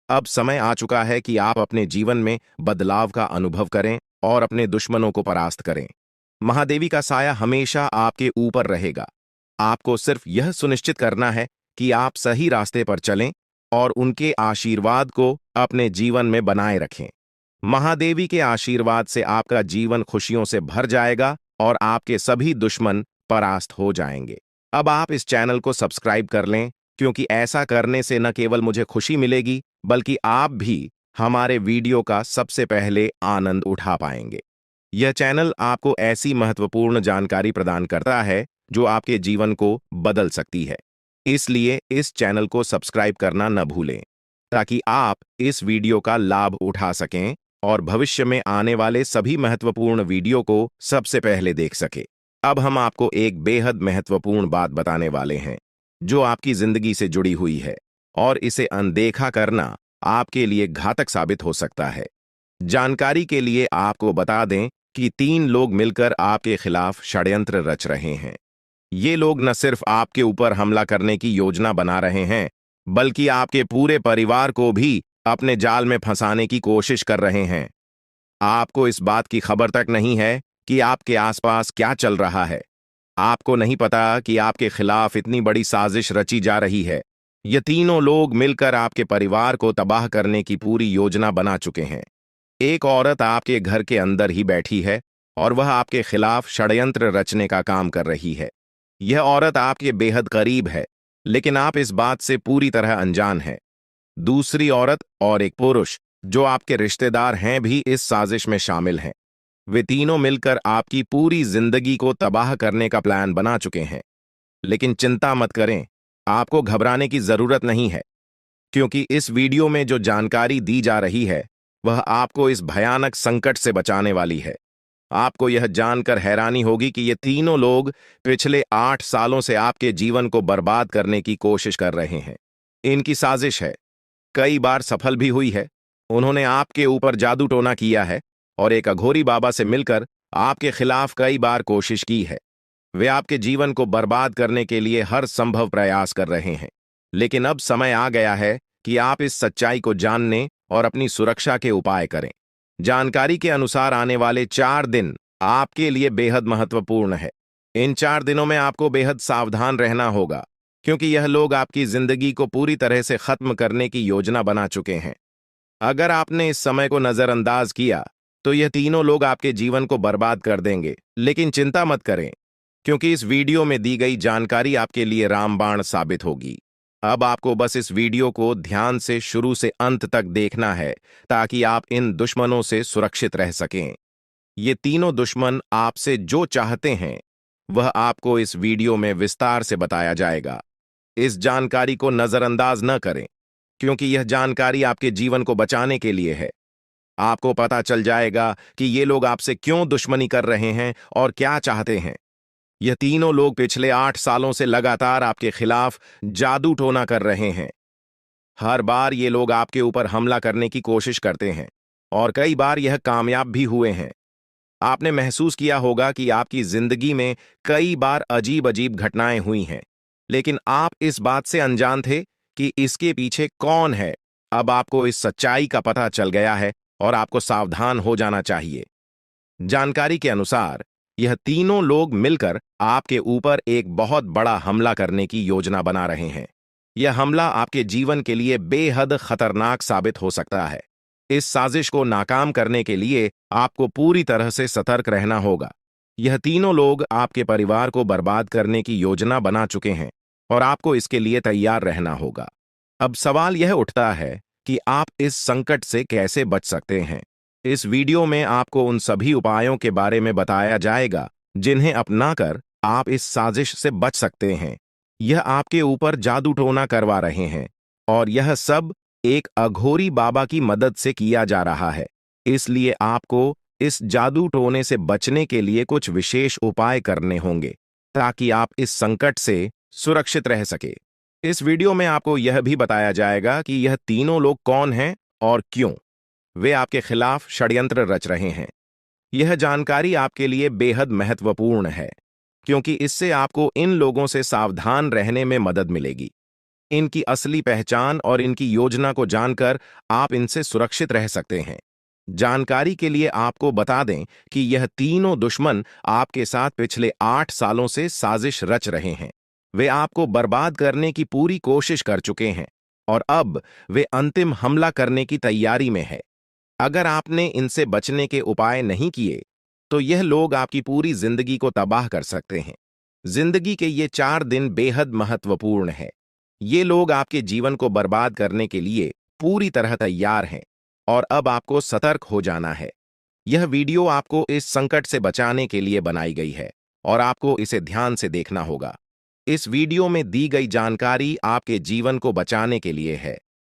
अब समय आ चुका है कि आप अपने जीवन में बदलाव का अनुभव करें और अपने दुश्मनों को परास्त करें। महादेवी का साया हमेशा आपके ऊपर रहेगा। आपको सिर्फ यह सुनिश्चित करना है कि आप सही रास्ते पर चलें और उनके आशीर्वाद को अपने जीवन में बनाए रखें। महादेवी के आशीर्वाद से आपका जीवन खुशियों से भर जाएगा और आपके सभी दुश्मन परास्त हो जाएंगे। अब आप इस चैनल को सब्सक्राइब कर लें, क्योंकि ऐसा करने से न केवल मुझे खुशी मिलेगी, बल्कि आप भी हमारे वीडियो का सबसे पहले आनंद उठा पाएंगे। यह चैनल आपको ऐसी महत्वपूर्ण जानकारी प्रदान करता है जो आपके जीवन को बदल सकती है। इसलिए इस चैनल को सब्सक्राइब करना न भूलें ताकि आप इस वीडियो का लाभ उठा सकें और भविष्य में आने वाले सभी महत्वपूर्ण वीडियो को सबसे पहले देख सकें। अब हम आपको एक बेहद महत्वपूर्ण बात बताने वाले हैं जो आपकी जिंदगी से जुड़ी हुई है और इसे अनदेखा करना आपके लिए घातक साबित हो सकता है। जानकारी के लिए आपको बता दें कि 3 लोग मिलकर आपके खिलाफ षड्यंत्र रच रहे हैं। ये लोग न सिर्फ आपके ऊपर हमला करने की योजना बना रहे हैं, बल्कि आपके पूरे परिवार को भी अपने जाल में फंसाने की कोशिश कर रहे हैं। आपको इस बात की खबर तक नहीं है कि आपके आसपास क्या चल रहा है। आपको नहीं पता कि आपके खिलाफ इतनी बड़ी साजिश रची जा रही है। ये तीनों लोग मिलकर आपके परिवार को तबाह करने की पूरी योजना बना चुके हैं। एक औरत आपके घर के अंदर ही बैठी है और वह आपके खिलाफ षड्यंत्र रचने का काम कर रही है। यह औरत आपके बेहद करीब है, लेकिन आप इस बात से पूरी तरह अनजान हैं। दूसरी औरत और एक पुरुष जो आपके रिश्तेदार हैं भी इस साजिश में शामिल हैं। वे तीनों मिलकर आपकी पूरी जिंदगी को तबाह करने का प्लान बना चुके हैं। लेकिन चिंता मत करें, आपको घबराने की जरूरत नहीं है, क्योंकि इस वीडियो में जो जानकारी दी जा रही है वह आपको इस भयानक संकट से बचाने वाली है। आपको यह जानकर हैरानी होगी कि ये तीनों लोग पिछले 8 सालों से आपके जीवन को बर्बाद करने की कोशिश कर रहे हैं। इनकी साजिश है, कई बार सफल भी हुई है। उन्होंने आपके ऊपर जादू टोना किया है और एक अघोरी बाबा से मिलकर आपके खिलाफ कई बार कोशिश की है। वे आपके जीवन को बर्बाद करने के लिए हर संभव प्रयास कर रहे हैं। लेकिन अब समय आ गया है कि आप इस सच्चाई को जानने और अपनी सुरक्षा के उपाय करें। जानकारी के अनुसार आने वाले 4 दिन आपके लिए बेहद महत्वपूर्ण है। इन 4 दिनों में आपको बेहद सावधान रहना होगा, क्योंकि यह लोग आपकी जिंदगी को पूरी तरह से खत्म करने की योजना बना चुके हैं। अगर आपने इस समय को नजरअंदाज किया तो यह तीनों लोग आपके जीवन को बर्बाद कर देंगे। लेकिन चिंता मत करें, क्योंकि इस वीडियो में दी गई जानकारी आपके लिए रामबाण साबित होगी। अब आपको बस इस वीडियो को ध्यान से शुरू से अंत तक देखना है ताकि आप इन दुश्मनों से सुरक्षित रह सकें। ये तीनों दुश्मन आपसे जो चाहते हैं वह आपको इस वीडियो में विस्तार से बताया जाएगा। इस जानकारी को नजरअंदाज न करें, क्योंकि यह जानकारी आपके जीवन को बचाने के लिए है। आपको पता चल जाएगा कि ये लोग आपसे क्यों दुश्मनी कर रहे हैं और क्या चाहते हैं। यह तीनों लोग पिछले 8 सालों से लगातार आपके खिलाफ जादू टोना कर रहे हैं। हर बार ये लोग आपके ऊपर हमला करने की कोशिश करते हैं और कई बार यह कामयाब भी हुए हैं। आपने महसूस किया होगा कि आपकी जिंदगी में कई बार अजीब अजीब घटनाएं हुई हैं, लेकिन आप इस बात से अनजान थे कि इसके पीछे कौन है। अब आपको इस सच्चाई का पता चल गया है और आपको सावधान हो जाना चाहिए। जानकारी के अनुसार यह तीनों लोग मिलकर आपके ऊपर एक बहुत बड़ा हमला करने की योजना बना रहे हैं। यह हमला आपके जीवन के लिए बेहद खतरनाक साबित हो सकता है। इस साजिश को नाकाम करने के लिए आपको पूरी तरह से सतर्क रहना होगा। यह तीनों लोग आपके परिवार को बर्बाद करने की योजना बना चुके हैं और आपको इसके लिए तैयार रहना होगा। अब सवाल यह उठता है कि आप इस संकट से कैसे बच सकते हैं। इस वीडियो में आपको उन सभी उपायों के बारे में बताया जाएगा जिन्हें अपनाकर आप इस साजिश से बच सकते हैं। यह आपके ऊपर जादू टोना करवा रहे हैं और यह सब एक अघोरी बाबा की मदद से किया जा रहा है। इसलिए आपको इस जादू टोने से बचने के लिए कुछ विशेष उपाय करने होंगे ताकि आप इस संकट से सुरक्षित रह सके। इस वीडियो में आपको यह भी बताया जाएगा कि यह तीनों लोग कौन हैं और क्यों वे आपके खिलाफ षड्यंत्र रच रहे हैं। यह जानकारी आपके लिए बेहद महत्वपूर्ण है, क्योंकि इससे आपको इन लोगों से सावधान रहने में मदद मिलेगी। इनकी असली पहचान और इनकी योजना को जानकर आप इनसे सुरक्षित रह सकते हैं। जानकारी के लिए आपको बता दें कि यह तीनों दुश्मन आपके साथ पिछले 8 सालों से साजिश रच रहे हैं। वे आपको बर्बाद करने की पूरी कोशिश कर चुके हैं और अब वे अंतिम हमला करने की तैयारी में है। अगर आपने इनसे बचने के उपाय नहीं किए तो यह लोग आपकी पूरी जिंदगी को तबाह कर सकते हैं। जिंदगी के ये 4 दिन बेहद महत्वपूर्ण है। ये लोग आपके जीवन को बर्बाद करने के लिए पूरी तरह तैयार हैं और अब आपको सतर्क हो जाना है। यह वीडियो आपको इस संकट से बचाने के लिए बनाई गई है और आपको इसे ध्यान से देखना होगा। इस वीडियो में दी गई जानकारी आपके जीवन को बचाने के लिए है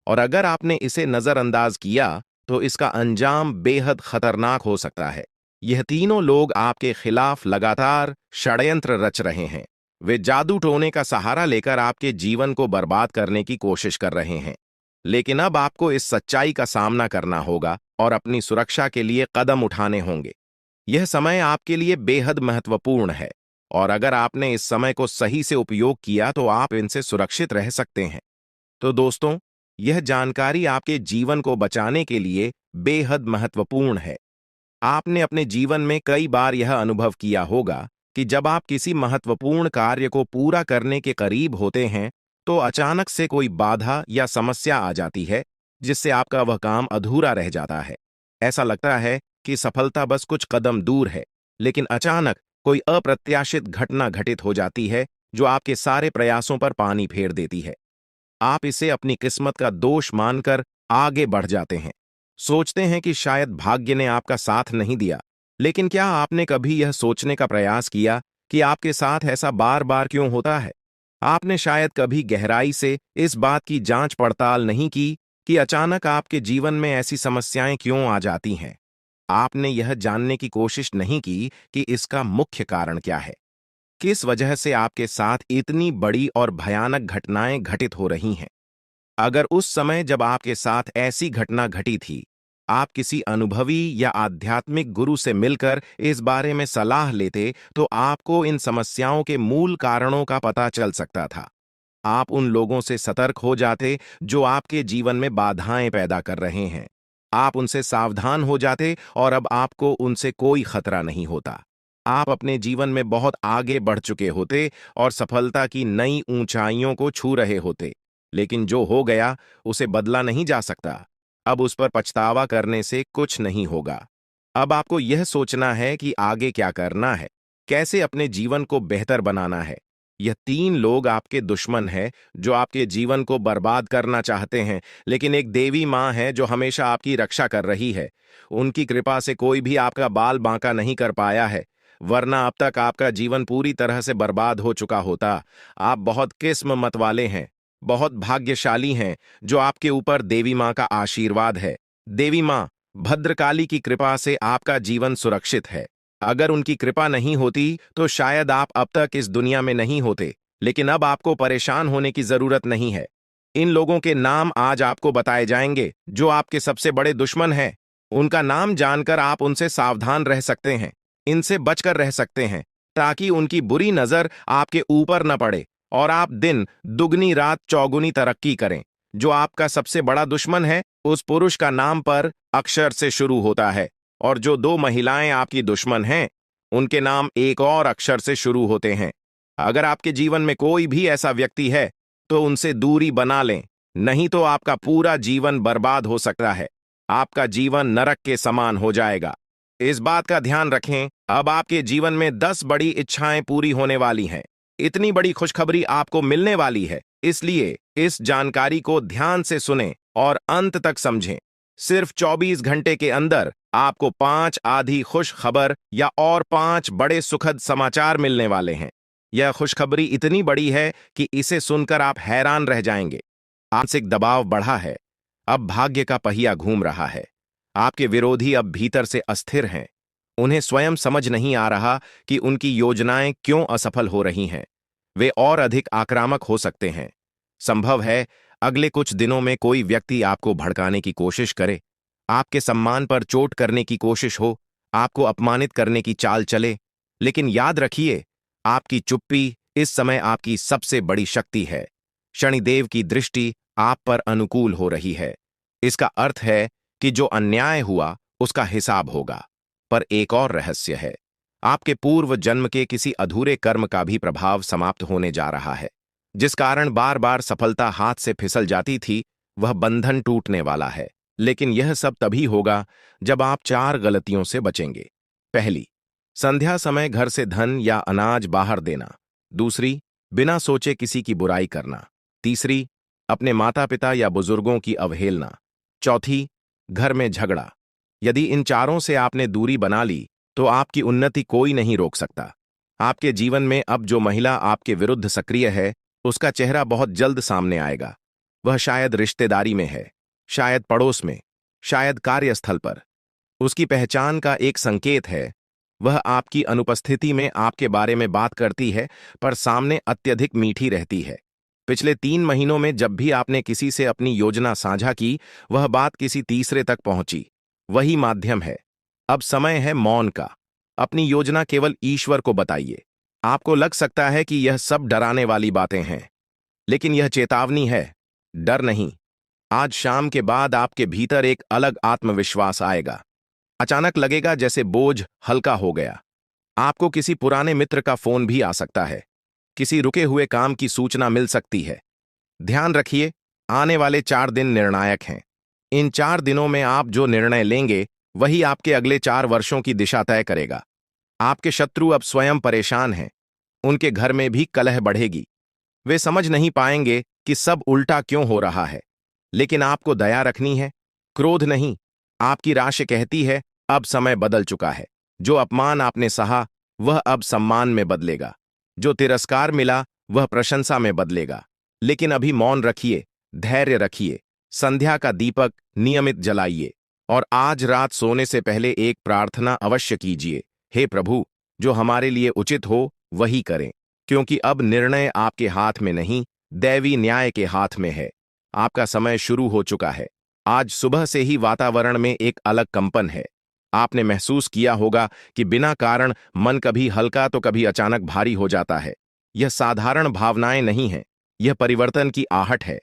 और अगर आपने इसे नजरअंदाज किया तो इसका अंजाम बेहद खतरनाक हो सकता है। यह तीनों लोग आपके खिलाफ लगातार षड्यंत्र रच रहे हैं। वे जादू टोने का सहारा लेकर आपके जीवन को बर्बाद करने की कोशिश कर रहे हैं। लेकिन अब आपको इस सच्चाई का सामना करना होगा और अपनी सुरक्षा के लिए कदम उठाने होंगे। यह समय आपके लिए बेहद महत्वपूर्ण है और अगर आपने इस समय को सही से उपयोग किया तो आप इनसे सुरक्षित रह सकते हैं। तो दोस्तों, यह जानकारी आपके जीवन को बचाने के लिए बेहद महत्वपूर्ण है। आपने अपने जीवन में कई बार यह अनुभव किया होगा कि जब आप किसी महत्वपूर्ण कार्य को पूरा करने के करीब होते हैं तो अचानक से कोई बाधा या समस्या आ जाती है जिससे आपका वह काम अधूरा रह जाता है। ऐसा लगता है कि सफलता बस कुछ कदम दूर है, लेकिन अचानक कोई अप्रत्याशित घटना घटित हो जाती है जो आपके सारे प्रयासों पर पानी फेर देती है। आप इसे अपनी किस्मत का दोष मानकर आगे बढ़ जाते हैं। सोचते हैं कि शायद भाग्य ने आपका साथ नहीं दिया। लेकिन क्या आपने कभी यह सोचने का प्रयास किया कि आपके साथ ऐसा बार बार क्यों होता है? आपने शायद कभी गहराई से इस बात की जांच पड़ताल नहीं की कि अचानक आपके जीवन में ऐसी समस्याएं क्यों आ जाती हैं। आपने यह जानने की कोशिश नहीं की कि इसका मुख्य कारण क्या है। किस वजह से आपके साथ इतनी बड़ी और भयानक घटनाएं घटित हो रही हैं। अगर उस समय जब आपके साथ ऐसी घटना घटी थी, आप किसी अनुभवी या आध्यात्मिक गुरु से मिलकर इस बारे में सलाह लेते तो आपको इन समस्याओं के मूल कारणों का पता चल सकता था। आप उन लोगों से सतर्क हो जाते जो आपके जीवन में बाधाएं पैदा कर रहे हैं। आप उनसे सावधान हो जाते और अब आपको उनसे कोई खतरा नहीं होता। आप अपने जीवन में बहुत आगे बढ़ चुके होते और सफलता की नई ऊंचाइयों को छू रहे होते। लेकिन जो हो गया उसे बदला नहीं जा सकता। अब उस पर पछतावा करने से कुछ नहीं होगा। अब आपको यह सोचना है कि आगे क्या करना है, कैसे अपने जीवन को बेहतर बनाना है। यह तीन लोग आपके दुश्मन हैं जो आपके जीवन को बर्बाद करना चाहते हैं, लेकिन एक देवी माँ है जो हमेशा आपकी रक्षा कर रही है। उनकी कृपा से कोई भी आपका बाल बांका नहीं कर पाया है, वरना अब तक आपका जीवन पूरी तरह से बर्बाद हो चुका होता। आप बहुत किस्मत वाले हैं, बहुत भाग्यशाली हैं जो आपके ऊपर देवी माँ का आशीर्वाद है। देवी माँ भद्रकाली की कृपा से आपका जीवन सुरक्षित है। अगर उनकी कृपा नहीं होती तो शायद आप अब तक इस दुनिया में नहीं होते। लेकिन अब आपको परेशान होने की जरूरत नहीं है। इन लोगों के नाम आज आपको बताए जाएंगे जो आपके सबसे बड़े दुश्मन हैं। उनका नाम जानकर आप उनसे सावधान रह सकते हैं, इनसे बचकर रह सकते हैं, ताकि उनकी बुरी नजर आपके ऊपर न पड़े और आप दिन दुगनी रात चौगुनी तरक्की करें। जो आपका सबसे बड़ा दुश्मन है उस पुरुष का नाम पर अक्षर से शुरू होता है और जो दो महिलाएं आपकी दुश्मन हैं उनके नाम एक और अक्षर से शुरू होते हैं। अगर आपके जीवन में कोई भी ऐसा व्यक्ति है तो उनसे दूरी बना लें, नहीं तो आपका पूरा जीवन बर्बाद हो सकता है। आपका जीवन नरक के समान हो जाएगा। इस बात का ध्यान रखें, अब आपके जीवन में 10 बड़ी इच्छाएं पूरी होने वाली हैं। इतनी बड़ी खुशखबरी आपको मिलने वाली है, इसलिए इस जानकारी को ध्यान से सुनें और अंत तक समझें। सिर्फ 24 घंटे के अंदर आपको 5 आधी खुश खबर या और 5 बड़े सुखद समाचार मिलने वाले हैं। यह खुशखबरी इतनी बड़ी है कि इसे सुनकर आप हैरान रह जाएंगे। मानसिक दबाव बढ़ा है, अब भाग्य का पहिया घूम रहा है। आपके विरोधी अब भीतर से अस्थिर हैं। उन्हें स्वयं समझ नहीं आ रहा कि उनकी योजनाएं क्यों असफल हो रही हैं। वे और अधिक आक्रामक हो सकते हैं। संभव है अगले कुछ दिनों में कोई व्यक्ति आपको भड़काने की कोशिश करे, आपके सम्मान पर चोट करने की कोशिश हो, आपको अपमानित करने की चाल चले। लेकिन याद रखिए, आपकी चुप्पी इस समय आपकी सबसे बड़ी शक्ति है। शनिदेव की दृष्टि आप पर अनुकूल हो रही है। इसका अर्थ है कि जो अन्याय हुआ उसका हिसाब होगा। पर एक और रहस्य है, आपके पूर्व जन्म के किसी अधूरे कर्म का भी प्रभाव समाप्त होने जा रहा है। जिस कारण बार बार सफलता हाथ से फिसल जाती थी, वह बंधन टूटने वाला है। लेकिन यह सब तभी होगा जब आप 4 गलतियों से बचेंगे। पहली, संध्या समय घर से धन या अनाज बाहर देना। दूसरी, बिना सोचे किसी की बुराई करना। तीसरी, अपने माता पिता या बुजुर्गों की अवहेलना। चौथी, घर में झगड़ा। यदि इन चारों से आपने दूरी बना ली तो आपकी उन्नति कोई नहीं रोक सकता। आपके जीवन में अब जो महिला आपके विरुद्ध सक्रिय है, उसका चेहरा बहुत जल्द सामने आएगा। वह शायद रिश्तेदारी में है, शायद पड़ोस में, शायद कार्यस्थल पर। उसकी पहचान का एक संकेत है। वह आपकी अनुपस्थिति में आपके बारे में बात करती है, पर सामने अत्यधिक मीठी रहती है। पिछले 3 महीनों में जब भी आपने किसी से अपनी योजना साझा की, वह बात किसी तीसरे तक पहुंची। वही माध्यम है। अब समय है मौन का। अपनी योजना केवल ईश्वर को बताइए। आपको लग सकता है कि यह सब डराने वाली बातें हैं, लेकिन यह चेतावनी है, डर नहीं। आज शाम के बाद आपके भीतर एक अलग आत्मविश्वास आएगा। अचानक लगेगा जैसे बोझ हल्का हो गया। आपको किसी पुराने मित्र का फोन भी आ सकता है, किसी रुके हुए काम की सूचना मिल सकती है। ध्यान रखिए, आने वाले 4 दिन निर्णायक हैं। इन 4 दिनों में आप जो निर्णय लेंगे, वही आपके अगले 4 वर्षों की दिशा तय करेगा। आपके शत्रु अब स्वयं परेशान हैं। उनके घर में भी कलह बढ़ेगी। वे समझ नहीं पाएंगे कि सब उल्टा क्यों हो रहा है। लेकिन आपको दया रखनी है, क्रोध नहीं। आपकी राशि कहती है, अब समय बदल चुका है। जो अपमान आपने सहा, वह अब सम्मान में बदलेगा। जो तिरस्कार मिला, वह प्रशंसा में बदलेगा। लेकिन अभी मौन रखिए, धैर्य रखिए, संध्या का दीपक नियमित जलाइए, और आज रात सोने से पहले एक प्रार्थना अवश्य कीजिए। हे प्रभु, जो हमारे लिए उचित हो वही करें, क्योंकि अब निर्णय आपके हाथ में नहीं, दैवी न्याय के हाथ में है। आपका समय शुरू हो चुका है। आज सुबह से ही वातावरण में एक अलग कंपन है। आपने महसूस किया होगा कि बिना कारण मन कभी हल्का तो कभी अचानक भारी हो जाता है। यह साधारण भावनाएं नहीं हैं, यह परिवर्तन की आहट है।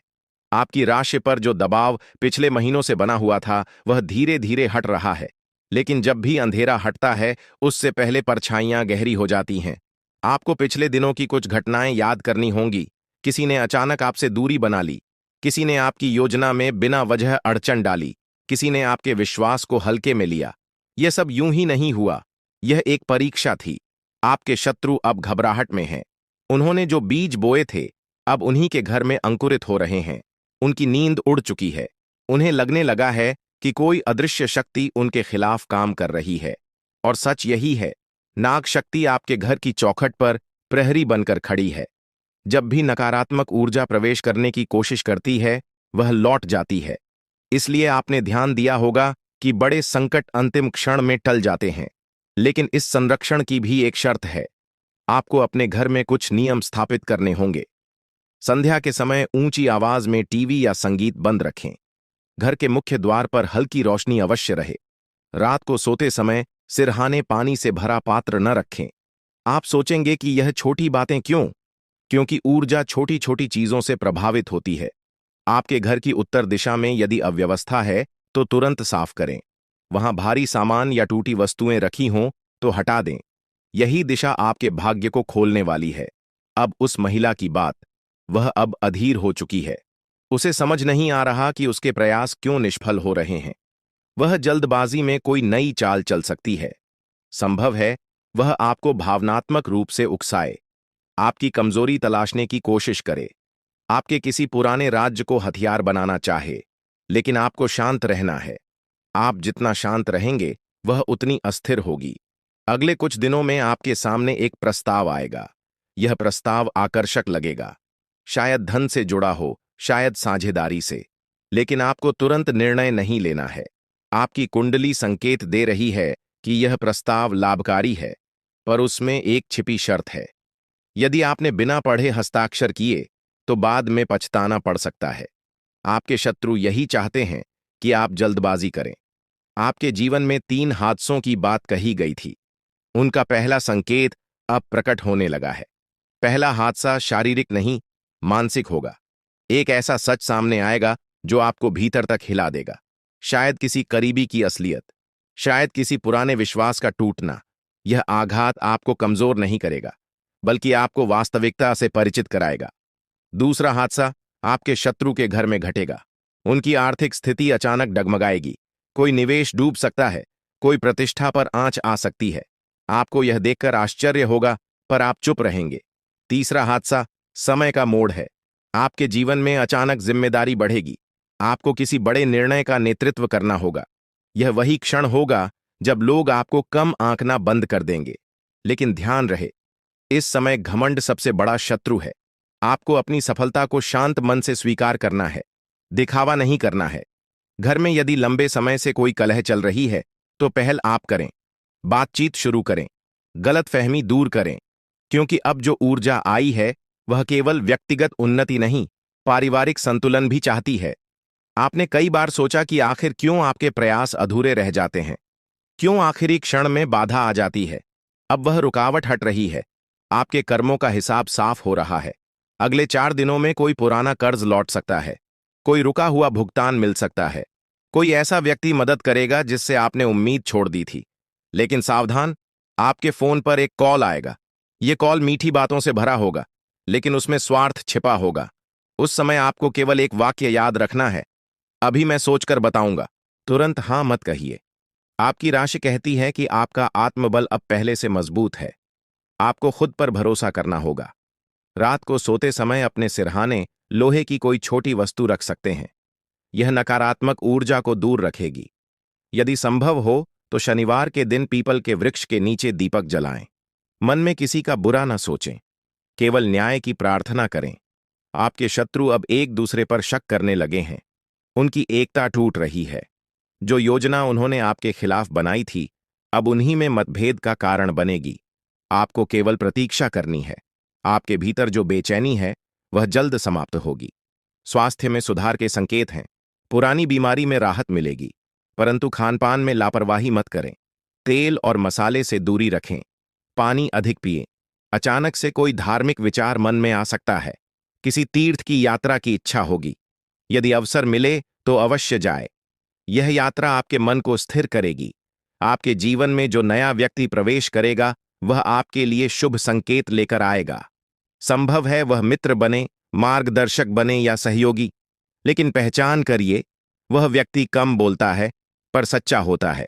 आपकी राशि पर जो दबाव पिछले महीनों से बना हुआ था, वह धीरे धीरे हट रहा है। लेकिन जब भी अंधेरा हटता है, उससे पहले परछाइयां गहरी हो जाती हैं। आपको पिछले दिनों की कुछ घटनाएं याद करनी होंगी। किसी ने अचानक आपसे दूरी बना ली, किसी ने आपकी योजना में बिना वजह अड़चन डाली, किसी ने आपके विश्वास को हल्के में लिया। यह सब यूं ही नहीं हुआ, यह एक परीक्षा थी। आपके शत्रु अब घबराहट में हैं। उन्होंने जो बीज बोए थे, अब उन्हीं के घर में अंकुरित हो रहे हैं। उनकी नींद उड़ चुकी है। उन्हें लगने लगा है कि कोई अदृश्य शक्ति उनके खिलाफ काम कर रही है। और सच यही है, नाग शक्ति आपके घर की चौखट पर प्रहरी बनकर खड़ी है। जब भी नकारात्मक ऊर्जा प्रवेश करने की कोशिश करती है, वह लौट जाती है। इसलिए आपने ध्यान दिया होगा कि बड़े संकट अंतिम क्षण में टल जाते हैं। लेकिन इस संरक्षण की भी एक शर्त है। आपको अपने घर में कुछ नियम स्थापित करने होंगे। संध्या के समय ऊंची आवाज में टीवी या संगीत बंद रखें। घर के मुख्य द्वार पर हल्की रोशनी अवश्य रहे। रात को सोते समय सिरहाने पानी से भरा पात्र न रखें। आप सोचेंगे कि यह छोटी बातें क्यों? क्योंकि ऊर्जा छोटी छोटी चीजों से प्रभावित होती है। आपके घर की उत्तर दिशा में यदि अव्यवस्था है, तो तुरंत साफ करें। वहां भारी सामान या टूटी वस्तुएं रखी हों तो हटा दें। यही दिशा आपके भाग्य को खोलने वाली है। अब उस महिला की बात, वह अब अधीर हो चुकी है। उसे समझ नहीं आ रहा कि उसके प्रयास क्यों निष्फल हो रहे हैं। वह जल्दबाजी में कोई नई चाल चल सकती है। संभव है वह आपको भावनात्मक रूप से उकसाए, आपकी कमजोरी तलाशने की कोशिश करे, आपके किसी पुराने राज्य को हथियार बनाना चाहे। लेकिन आपको शांत रहना है। आप जितना शांत रहेंगे, वह उतनी अस्थिर होगी। अगले कुछ दिनों में आपके सामने एक प्रस्ताव आएगा। यह प्रस्ताव आकर्षक लगेगा। शायद धन से जुड़ा हो, शायद साझेदारी से। लेकिन आपको तुरंत निर्णय नहीं लेना है। आपकी कुंडली संकेत दे रही है कि यह प्रस्ताव लाभकारी है, पर उसमें एक छिपी शर्त है। यदि आपने बिना पढ़े हस्ताक्षर किए, तो बाद में पछताना पड़ सकता है। आपके शत्रु यही चाहते हैं कि आप जल्दबाजी करें। आपके जीवन में 3 हादसों की बात कही गई थी। उनका पहला संकेत अब प्रकट होने लगा है। पहला हादसा शारीरिक नहीं, मानसिक होगा। एक ऐसा सच सामने आएगा जो आपको भीतर तक हिला देगा। शायद किसी करीबी की असलियत, शायद किसी पुराने विश्वास का टूटना। यह आघात आपको कमजोर नहीं करेगा, बल्कि आपको वास्तविकता से परिचित कराएगा। दूसरा हादसा आपके शत्रु के घर में घटेगा। उनकी आर्थिक स्थिति अचानक डगमगाएगी। कोई निवेश डूब सकता है, कोई प्रतिष्ठा पर आंच आ सकती है। आपको यह देखकर आश्चर्य होगा, पर आप चुप रहेंगे। तीसरा हादसा समय का मोड़ है। आपके जीवन में अचानक जिम्मेदारी बढ़ेगी। आपको किसी बड़े निर्णय का नेतृत्व करना होगा। यह वही क्षण होगा जब लोग आपको कम आंकना बंद कर देंगे। लेकिन ध्यान रहे, इस समय घमंड सबसे बड़ा शत्रु है। आपको अपनी सफलता को शांत मन से स्वीकार करना है, दिखावा नहीं करना है। घर में यदि लंबे समय से कोई कलह चल रही है तो पहल आप करें, बातचीत शुरू करें, गलतफहमी दूर करें, क्योंकि अब जो ऊर्जा आई है वह केवल व्यक्तिगत उन्नति नहीं, पारिवारिक संतुलन भी चाहती है। आपने कई बार सोचा कि आखिर क्यों आपके प्रयास अधूरे रह जाते हैं, क्यों आखिरी क्षण में बाधा आ जाती है। अब वह रुकावट हट रही है, आपके कर्मों का हिसाब साफ हो रहा है। अगले 4 दिनों में कोई पुराना कर्ज लौट सकता है, कोई रुका हुआ भुगतान मिल सकता है, कोई ऐसा व्यक्ति मदद करेगा जिससे आपने उम्मीद छोड़ दी थी। लेकिन सावधान, आपके फोन पर एक कॉल आएगा। ये कॉल मीठी बातों से भरा होगा, लेकिन उसमें स्वार्थ छिपा होगा। उस समय आपको केवल एक वाक्य याद रखना है, अभी मैं सोचकर बताऊंगा। तुरंत हां मत कहिए। आपकी राशि कहती है कि आपका आत्मबल अब पहले से मजबूत है। आपको खुद पर भरोसा करना होगा। रात को सोते समय अपने सिरहाने लोहे की कोई छोटी वस्तु रख सकते हैं। यह नकारात्मक ऊर्जा को दूर रखेगी। यदि संभव हो तो शनिवार के दिन पीपल के वृक्ष के नीचे दीपक जलाएं। मन में किसी का बुरा न सोचें, केवल न्याय की प्रार्थना करें। आपके शत्रु अब एक दूसरे पर शक करने लगे हैं। उनकी एकता टूट रही है। जो योजना उन्होंने आपके खिलाफ बनाई थी, अब उन्हीं में मतभेद का कारण बनेगी। आपको केवल प्रतीक्षा करनी है। आपके भीतर जो बेचैनी है वह जल्द समाप्त होगी। स्वास्थ्य में सुधार के संकेत हैं। पुरानी बीमारी में राहत मिलेगी, परंतु खानपान में लापरवाही मत करें। तेल और मसाले से दूरी रखें। पानी अधिक पिएं। अचानक से कोई धार्मिक विचार मन में आ सकता है। किसी तीर्थ की यात्रा की इच्छा होगी। यदि अवसर मिले तो अवश्य जाए। यह यात्रा आपके मन को स्थिर करेगी। आपके जीवन में जो नया व्यक्ति प्रवेश करेगा वह आपके लिए शुभ संकेत लेकर आएगा। संभव है वह मित्र बने, मार्गदर्शक बने या सहयोगी, लेकिन पहचान करिए, वह व्यक्ति कम बोलता है पर सच्चा होता है।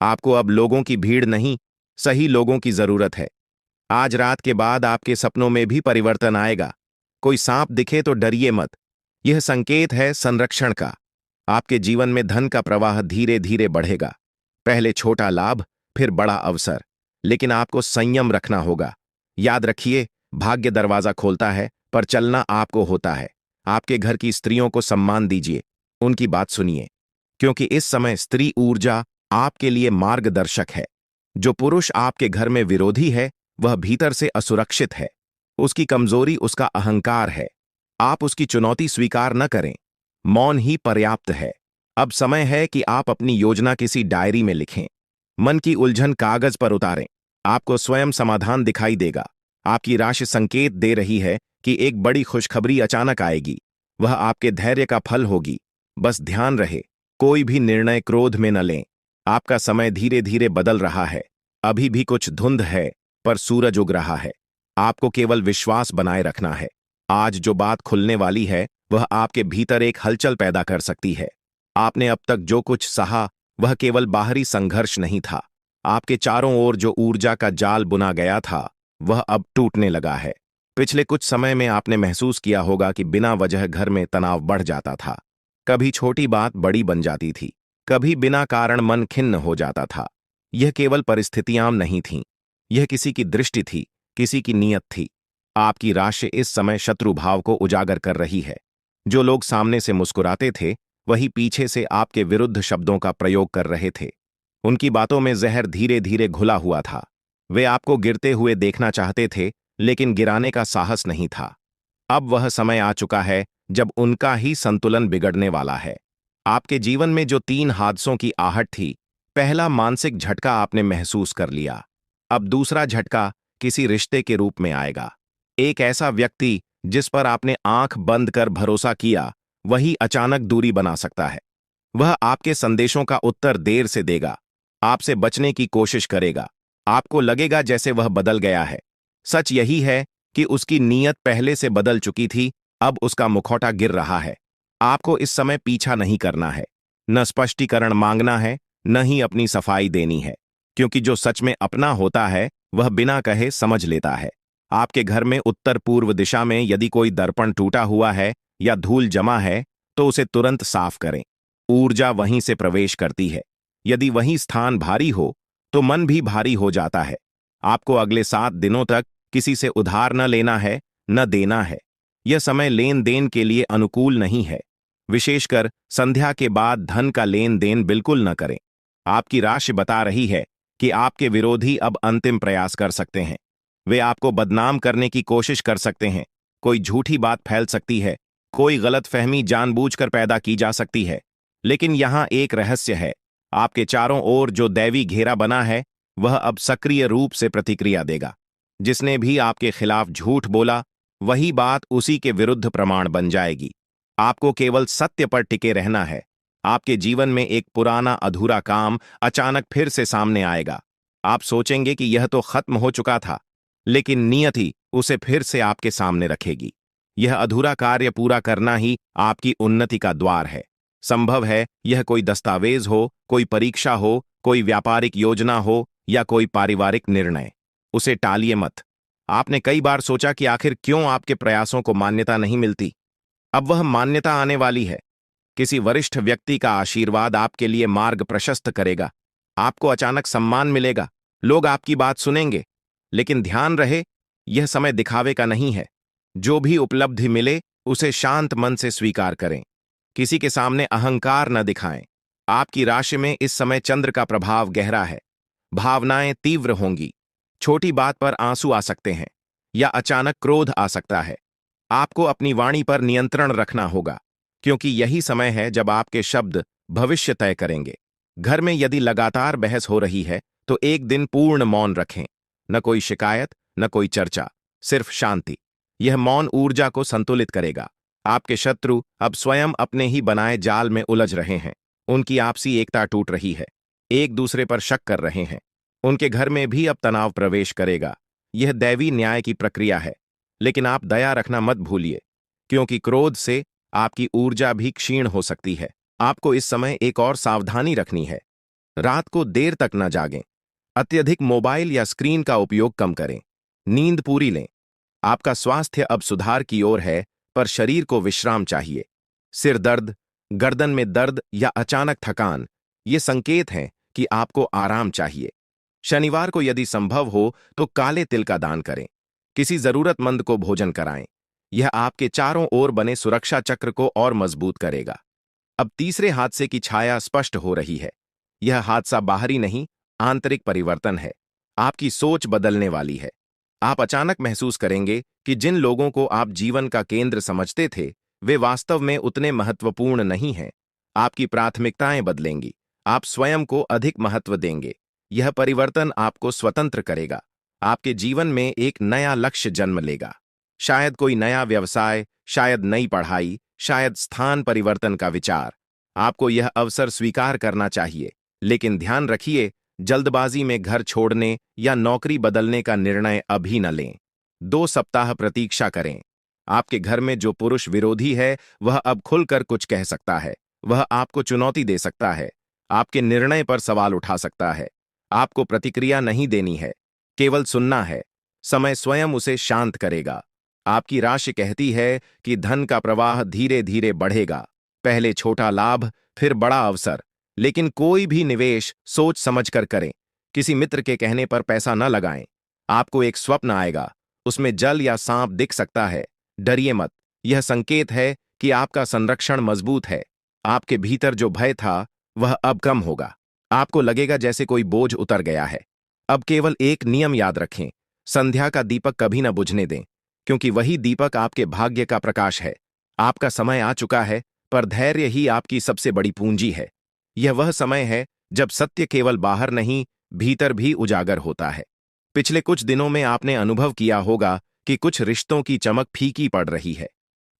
आपको अब लोगों की भीड़ नहीं, सही लोगों की जरूरत है। आज रात के बाद आपके सपनों में भी परिवर्तन आएगा। कोई सांप दिखे तो डरिए मत। यह संकेत है संरक्षण का। आपके जीवन में धन का प्रवाह धीरे धीरे बढ़ेगा। पहले छोटा लाभ, फिर बड़ा अवसर, लेकिन आपको संयम रखना होगा। याद रखिए, भाग्य दरवाजा खोलता है पर चलना आपको होता है। आपके घर की स्त्रियों को सम्मान दीजिए, उनकी बात सुनिए, क्योंकि इस समय स्त्री ऊर्जा आपके लिए मार्गदर्शक है। जो पुरुष आपके घर में विरोधी है वह भीतर से असुरक्षित है। उसकी कमजोरी उसका अहंकार है। आप उसकी चुनौती स्वीकार न करें। मौन ही पर्याप्त है। अब समय है कि आप अपनी योजना किसी डायरी में लिखें। मन की उलझन कागज पर उतारें। आपको स्वयं समाधान दिखाई देगा। आपकी राशि संकेत दे रही है कि एक बड़ी खुशखबरी अचानक आएगी। वह आपके धैर्य का फल होगी। बस ध्यान रहे, कोई भी निर्णय क्रोध में न लें। आपका समय धीरे धीरे बदल रहा है। अभी भी कुछ धुंध है, पर सूरज उग रहा है। आपको केवल विश्वास बनाए रखना है। आज जो बात खुलने वाली है वह आपके भीतर एक हलचल पैदा कर सकती है। आपने अब तक जो कुछ सहा वह केवल बाहरी संघर्ष नहीं था। आपके चारों ओर जो ऊर्जा का जाल बुना गया था वह अब टूटने लगा है। पिछले कुछ समय में आपने महसूस किया होगा कि बिना वजह घर में तनाव बढ़ जाता था। कभी छोटी बात बड़ी बन जाती थी, कभी बिना कारण मन खिन्न हो जाता था। यह केवल परिस्थितियां नहीं थीं, यह किसी की दृष्टि थी, किसी की नीयत थी। आपकी राशि इस समय शत्रु भाव को उजागर कर रही है। जो लोग सामने से मुस्कुराते थे वही पीछे से आपके विरुद्ध शब्दों का प्रयोग कर रहे थे। उनकी बातों में जहर धीरे धीरे घुला हुआ था। वे आपको गिरते हुए देखना चाहते थे, लेकिन गिराने का साहस नहीं था। अब वह समय आ चुका है जब उनका ही संतुलन बिगड़ने वाला है। आपके जीवन में जो 3 हादसों की आहट थी, पहला मानसिक झटका आपने महसूस कर लिया। अब दूसरा झटका किसी रिश्ते के रूप में आएगा। एक ऐसा व्यक्ति जिस पर आपने आंख बंद कर भरोसा किया, वही अचानक दूरी बना सकता है। वह आपके संदेशों का उत्तर देर से देगा, आपसे बचने की कोशिश करेगा। आपको लगेगा जैसे वह बदल गया है। सच यही है कि उसकी नीयत पहले से बदल चुकी थी, अब उसका मुखौटा गिर रहा है। आपको इस समय पीछा नहीं करना है, न स्पष्टीकरण मांगना है, न ही अपनी सफाई देनी है, क्योंकि जो सच में अपना होता है वह बिना कहे समझ लेता है। आपके घर में उत्तर पूर्व दिशा में यदि कोई दर्पण टूटा हुआ है या धूल जमा है तो उसे तुरंत साफ करें। ऊर्जा वहीं से प्रवेश करती है। यदि वही स्थान भारी हो तो मन भी भारी हो जाता है। आपको अगले 7 दिनों तक किसी से उधार न लेना है, न देना है। यह समय लेन देन के लिए अनुकूल नहीं है। विशेषकर संध्या के बाद धन का लेन देन बिल्कुल न करें। आपकी राशि बता रही है कि आपके विरोधी अब अंतिम प्रयास कर सकते हैं। वे आपको बदनाम करने की कोशिश कर सकते हैं। कोई झूठी बात फैल सकती है, कोई गलतफहमी जानबूझकर पैदा की जा सकती है। लेकिन यहां एक रहस्य है, आपके चारों ओर जो दैवी घेरा बना है वह अब सक्रिय रूप से प्रतिक्रिया देगा। जिसने भी आपके खिलाफ झूठ बोला, वही बात उसी के विरुद्ध प्रमाण बन जाएगी। आपको केवल सत्य पर टिके रहना है। आपके जीवन में एक पुराना अधूरा काम अचानक फिर से सामने आएगा। आप सोचेंगे कि यह तो खत्म हो चुका था, लेकिन नियति उसे फिर से आपके सामने रखेगी। यह अधूरा कार्य पूरा करना ही आपकी उन्नति का द्वार है। संभव है यह कोई दस्तावेज हो, कोई परीक्षा हो, कोई व्यापारिक योजना हो या कोई पारिवारिक निर्णय। उसे टालिए मत। आपने कई बार सोचा कि आखिर क्यों आपके प्रयासों को मान्यता नहीं मिलती। अब वह मान्यता आने वाली है। किसी वरिष्ठ व्यक्ति का आशीर्वाद आपके लिए मार्ग प्रशस्त करेगा। आपको अचानक सम्मान मिलेगा। लोग आपकी बात सुनेंगे। लेकिन ध्यान रहे, यह समय दिखावे का नहीं है। जो भी उपलब्धि मिले उसे शांत मन से स्वीकार करें। किसी के सामने अहंकार न दिखाएं। आपकी राशि में इस समय चंद्र का प्रभाव गहरा है। भावनाएं तीव्र होंगी। छोटी बात पर आंसू आ सकते हैं या अचानक क्रोध आ सकता है। आपको अपनी वाणी पर नियंत्रण रखना होगा, क्योंकि यही समय है जब आपके शब्द भविष्य तय करेंगे। घर में यदि लगातार बहस हो रही है तो एक दिन पूर्ण मौन रखें। न कोई शिकायत, न कोई चर्चा, सिर्फ शांति। यह मौन ऊर्जा को संतुलित करेगा। आपके शत्रु अब स्वयं अपने ही बनाए जाल में उलझ रहे हैं। उनकी आपसी एकता टूट रही है। एक दूसरे पर शक कर रहे हैं। उनके घर में भी अब तनाव प्रवेश करेगा। यह दैवी न्याय की प्रक्रिया है। लेकिन आप दया रखना मत भूलिए, क्योंकि क्रोध से आपकी ऊर्जा भी क्षीण हो सकती है। आपको इस समय एक और सावधानी रखनी है। रात को देर तक न जागें। अत्यधिक मोबाइल या स्क्रीन का उपयोग कम करें। नींद पूरी लें। आपका स्वास्थ्य अब सुधार की ओर है, पर शरीर को विश्राम चाहिए। सिर दर्द, गर्दन में दर्द या अचानक थकान, ये संकेत हैं कि आपको आराम चाहिए। शनिवार को यदि संभव हो तो काले तिल का दान करें। किसी जरूरतमंद को भोजन कराएं। यह आपके चारों ओर बने सुरक्षा चक्र को और मजबूत करेगा। अब तीसरे हादसे की छाया स्पष्ट हो रही है। यह हादसा बाहरी नहीं, आंतरिक परिवर्तन है। आपकी सोच बदलने वाली है। आप अचानक महसूस करेंगे कि जिन लोगों को आप जीवन का केंद्र समझते थे, वे वास्तव में उतने महत्वपूर्ण नहीं हैं। आपकी प्राथमिकताएं बदलेंगी। आप स्वयं को अधिक महत्व देंगे। यह परिवर्तन आपको स्वतंत्र करेगा। आपके जीवन में एक नया लक्ष्य जन्म लेगा। शायद कोई नया व्यवसाय, शायद नई पढ़ाई, शायद स्थान परिवर्तन का विचार। आपको यह अवसर स्वीकार करना चाहिए, लेकिन ध्यान रखिए, जल्दबाजी में घर छोड़ने या नौकरी बदलने का निर्णय अभी न लें। 2 सप्ताह प्रतीक्षा करें। आपके घर में जो पुरुष विरोधी है वह अब खुलकर कुछ कह सकता है। वह आपको चुनौती दे सकता है। आपके निर्णय पर सवाल उठा सकता है। आपको प्रतिक्रिया नहीं देनी है, केवल सुनना है। समय स्वयं उसे शांत करेगा। आपकी राशि कहती है कि धन का प्रवाह धीरे धीरे बढ़ेगा। पहले छोटा लाभ, फिर बड़ा अवसर। लेकिन कोई भी निवेश सोच समझकर करें। किसी मित्र के कहने पर पैसा न लगाएं। आपको एक स्वप्न आएगा, उसमें जल या सांप दिख सकता है। डरिए मत। यह संकेत है कि आपका संरक्षण मजबूत है। आपके भीतर जो भय था वह अब कम होगा। आपको लगेगा जैसे कोई बोझ उतर गया है। अब केवल एक नियम याद रखें, संध्या का दीपक कभी न बुझने दें, क्योंकि वही दीपक आपके भाग्य का प्रकाश है। आपका समय आ चुका है, पर धैर्य ही आपकी सबसे बड़ी पूंजी है। यह वह समय है जब सत्य केवल बाहर नहीं, भीतर भी उजागर होता है। पिछले कुछ दिनों में आपने अनुभव किया होगा कि कुछ रिश्तों की चमक फीकी पड़ रही है।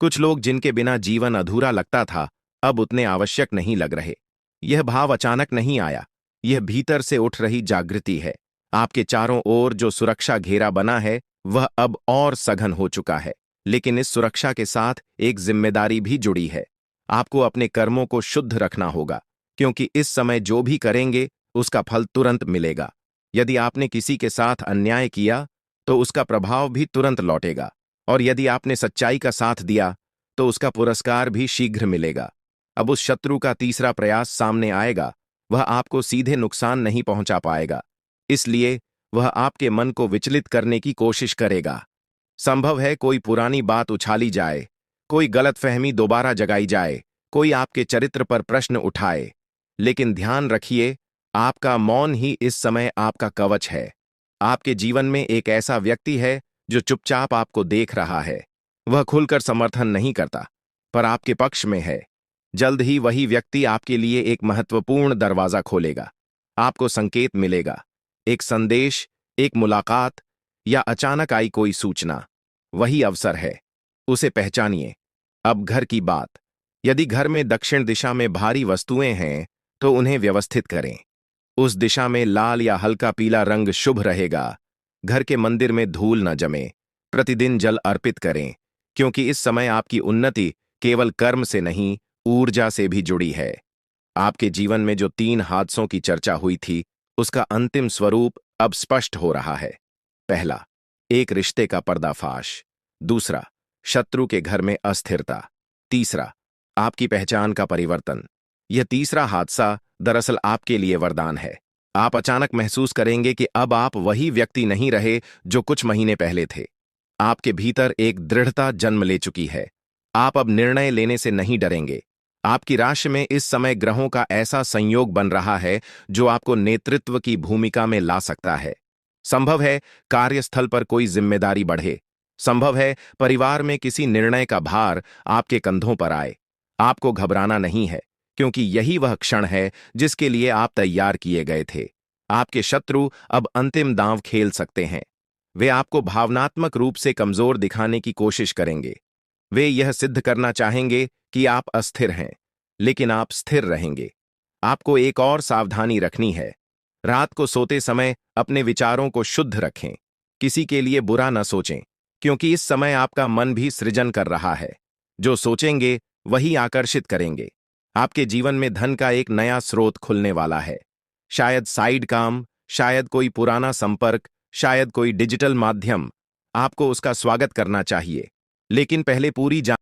कुछ लोग जिनके बिना जीवन अधूरा लगता था, अब उतने आवश्यक नहीं लग रहे। यह भाव अचानक नहीं आया, यह भीतर से उठ रही जागृति है। आपके चारों ओर जो सुरक्षा घेरा बना है वह अब और सघन हो चुका है। लेकिन इस सुरक्षा के साथ एक जिम्मेदारी भी जुड़ी है। आपको अपने कर्मों को शुद्ध रखना होगा, क्योंकि इस समय जो भी करेंगे उसका फल तुरंत मिलेगा। यदि आपने किसी के साथ अन्याय किया तो उसका प्रभाव भी तुरंत लौटेगा, और यदि आपने सच्चाई का साथ दिया तो उसका पुरस्कार भी शीघ्र मिलेगा। अब उस शत्रु का तीसरा प्रयास सामने आएगा वह आपको सीधे नुकसान नहीं पहुंचा पाएगा, इसलिए वह आपके मन को विचलित करने की कोशिश करेगा। संभव है कोई पुरानी बात उछाली जाए, कोई गलतफहमी दोबारा जगाई जाए, कोई आपके चरित्र पर प्रश्न उठाए। लेकिन ध्यान रखिए, आपका मौन ही इस समय आपका कवच है। आपके जीवन में एक ऐसा व्यक्ति है जो चुपचाप आपको देख रहा है। वह खुलकर समर्थन नहीं करता, पर आपके पक्ष में है। जल्द ही वही व्यक्ति आपके लिए एक महत्वपूर्ण दरवाजा खोलेगा। आपको संकेत मिलेगा, एक संदेश, एक मुलाकात या अचानक आई कोई सूचना। वही अवसर है, उसे पहचानिए। अब घर की बात। यदि घर में दक्षिण दिशा में भारी वस्तुएं हैं, तो उन्हें व्यवस्थित करें। उस दिशा में लाल या हल्का पीला रंग शुभ रहेगा। घर के मंदिर में धूल न जमे। प्रतिदिन जल अर्पित करें, क्योंकि इस समय आपकी उन्नति केवल कर्म से नहीं, ऊर्जा से भी जुड़ी है। आपके जीवन में जो 3 हादसों की चर्चा हुई थी, उसका अंतिम स्वरूप अब स्पष्ट हो रहा है। पहला, एक रिश्ते का पर्दाफाश। दूसरा, शत्रु के घर में अस्थिरता। तीसरा, आपकी पहचान का परिवर्तन। यह तीसरा हादसा दरअसल आपके लिए वरदान है। आप अचानक महसूस करेंगे कि अब आप वही व्यक्ति नहीं रहे जो कुछ महीने पहले थे। आपके भीतर एक दृढ़ता जन्म ले चुकी है। आप अब निर्णय लेने से नहीं डरेंगे। आपकी राशि में इस समय ग्रहों का ऐसा संयोग बन रहा है जो आपको नेतृत्व की भूमिका में ला सकता है। संभव है कार्यस्थल पर कोई जिम्मेदारी बढ़े। संभव है परिवार में किसी निर्णय का भार आपके कंधों पर आए। आपको घबराना नहीं है, क्योंकि यही वह क्षण है जिसके लिए आप तैयार किए गए थे। आपके शत्रु अब अंतिम दांव खेल सकते हैं। वे आपको भावनात्मक रूप से कमजोर दिखाने की कोशिश करेंगे। वे यह सिद्ध करना चाहेंगे कि आप अस्थिर हैं, लेकिन आप स्थिर रहेंगे। आपको एक और सावधानी रखनी है। रात को सोते समय अपने विचारों को शुद्ध रखें। किसी के लिए बुरा न सोचें, क्योंकि इस समय आपका मन भी सृजन कर रहा है। जो सोचेंगे वही आकर्षित करेंगे। आपके जीवन में धन का एक नया स्रोत खुलने वाला है। शायद साइड काम, शायद कोई पुराना संपर्क, शायद कोई डिजिटल माध्यम। आपको उसका स्वागत करना चाहिए, लेकिन पहले पूरी